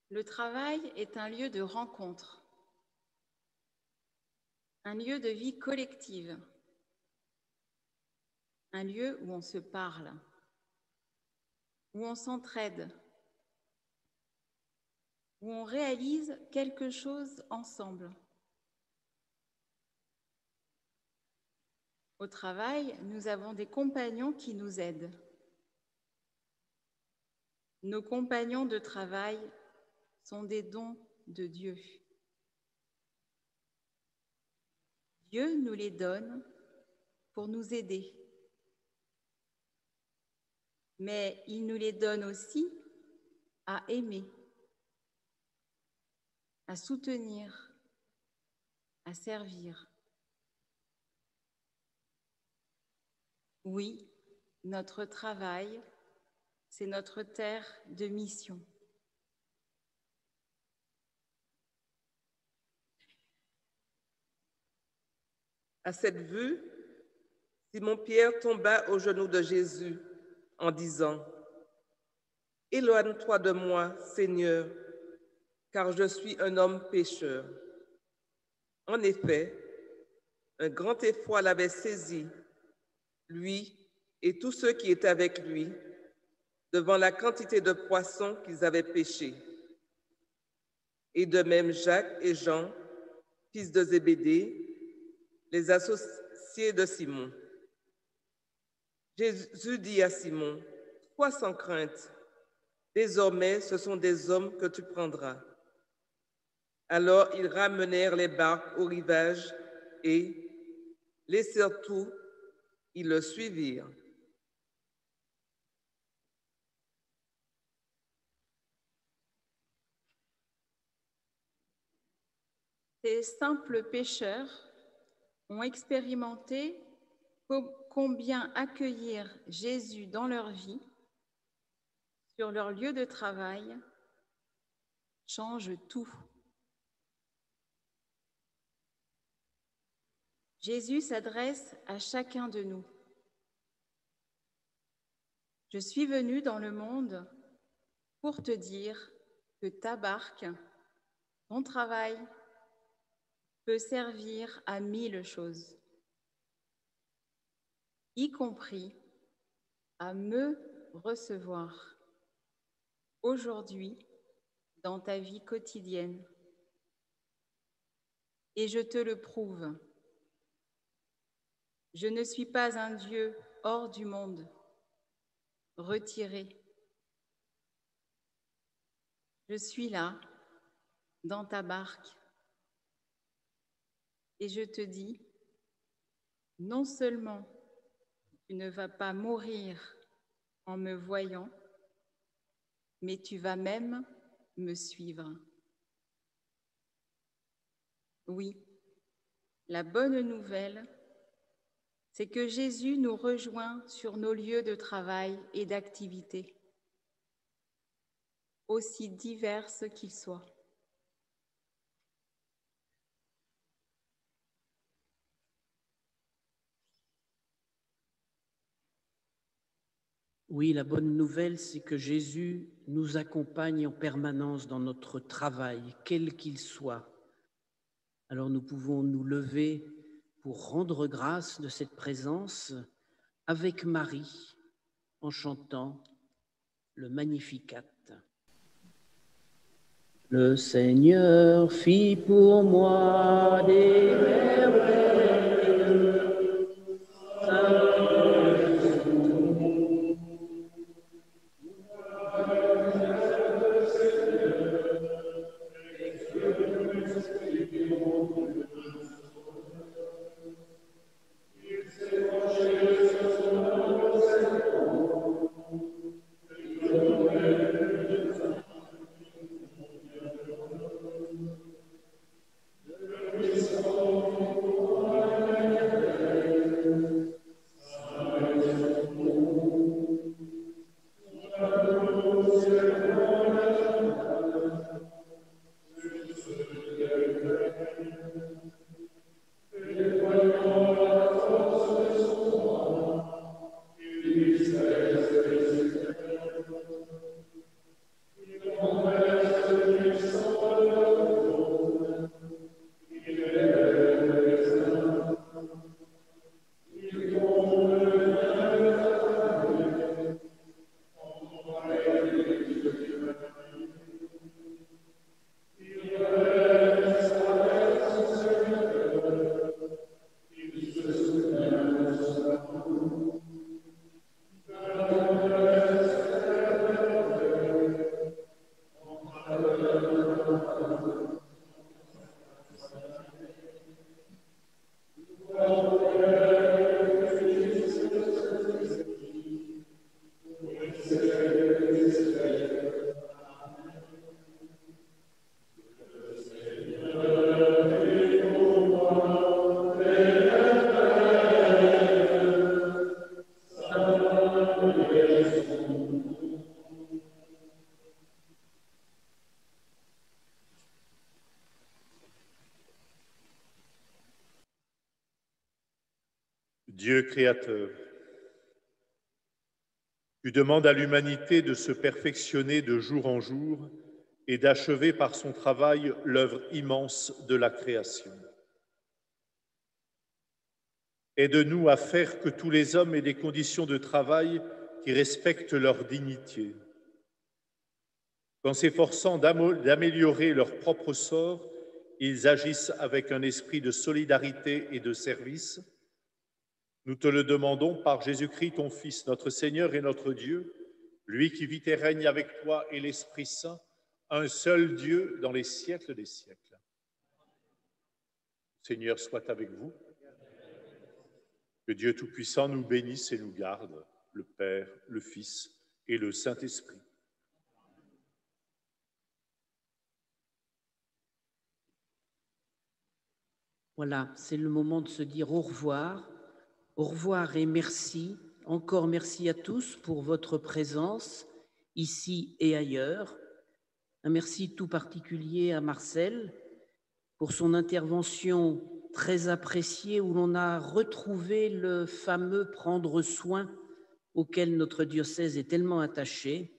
Le travail est un lieu de rencontre, un lieu de vie collective, un lieu où on se parle, où on s'entraide, où on réalise quelque chose ensemble. Au travail, nous avons des compagnons qui nous aident. Nos compagnons de travail sont des dons de Dieu. Dieu nous les donne pour nous aider. Mais il nous les donne aussi à aimer, à soutenir, à servir. Oui, notre travail, c'est notre terre de mission. À cette vue, Simon-Pierre tomba aux genoux de Jésus en disant, « Éloigne-toi de moi, Seigneur, car je suis un homme pécheur. » En effet, un grand effroi l'avait saisi, lui et tous ceux qui étaient avec lui, devant la quantité de poissons qu'ils avaient pêchés. Et de même Jacques et Jean, fils de Zébédée, les associés de Simon. Jésus dit à Simon, « Sois sans crainte, Désormais, ce sont des hommes que tu prendras. » Alors ils ramenèrent les barques au rivage et, laissèrent tout, ils le suivirent. Ces simples pêcheurs ont expérimenté combien accueillir Jésus dans leur vie, sur leur lieu de travail, change tout. Jésus s'adresse à chacun de nous. Je suis venu dans le monde pour te dire que ta barque, ton travail, peut servir à 1000 choses, y compris à me recevoir aujourd'hui dans ta vie quotidienne. Et je te le prouve. Je ne suis pas un Dieu hors du monde, retiré. Je suis là, dans ta barque. Et je te dis, non seulement tu ne vas pas mourir en me voyant, mais tu vas même me suivre. Oui, la bonne nouvelle, c'est que Jésus nous rejoint sur nos lieux de travail et d'activité, aussi divers qu'ils soient. Oui, la bonne nouvelle, c'est que Jésus nous accompagne en permanence dans notre travail, quel qu'il soit. Alors nous pouvons nous lever pour rendre grâce de cette présence avec Marie en chantant le Magnificat. Le Seigneur fit pour moi des merveilles. Dieu créateur, tu demandes à l'humanité de se perfectionner de jour en jour et d'achever par son travail l'œuvre immense de la création. Aide-nous à faire que tous les hommes aient des conditions de travail qui respectent leur dignité. Qu'en s'efforçant d'améliorer leur propre sort, ils agissent avec un esprit de solidarité et de service. Nous te le demandons par Jésus-Christ, ton Fils, notre Seigneur et notre Dieu, lui qui vit et règne avec toi et l'Esprit Saint, un seul Dieu dans les siècles des siècles. Seigneur soit avec vous. Que Dieu Tout-Puissant nous bénisse et nous garde, le Père, le Fils et le Saint-Esprit. Voilà, c'est le moment de se dire au revoir. Au revoir et merci. Encore merci à tous pour votre présence ici et ailleurs. Un merci tout particulier à Marcel pour son intervention très appréciée où l'on a retrouvé le fameux prendre soin auquel notre diocèse est tellement attaché.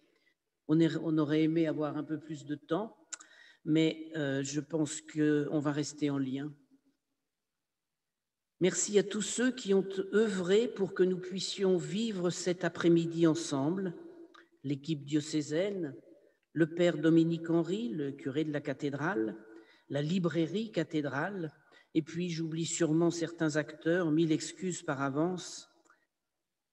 On aurait aimé avoir un peu plus de temps, mais je pense qu'on va rester en lien. Merci à tous ceux qui ont œuvré pour que nous puissions vivre cet après-midi ensemble, l'équipe diocésaine, le père Dominique Henry, le curé de la cathédrale, la librairie cathédrale, et puis j'oublie sûrement certains acteurs, 1000 excuses par avance.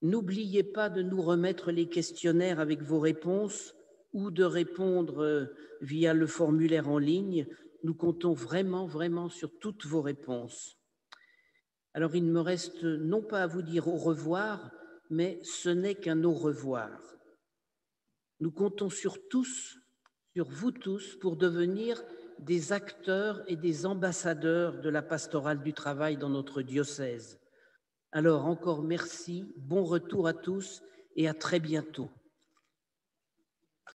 N'oubliez pas de nous remettre les questionnaires avec vos réponses ou de répondre via le formulaire en ligne. Nous comptons vraiment sur toutes vos réponses. Alors, il ne me reste non pas à vous dire au revoir, mais ce n'est qu'un au revoir. Nous comptons sur vous tous, pour devenir des acteurs et des ambassadeurs de la pastorale du travail dans notre diocèse. Alors, encore merci, bon retour à tous et à très bientôt.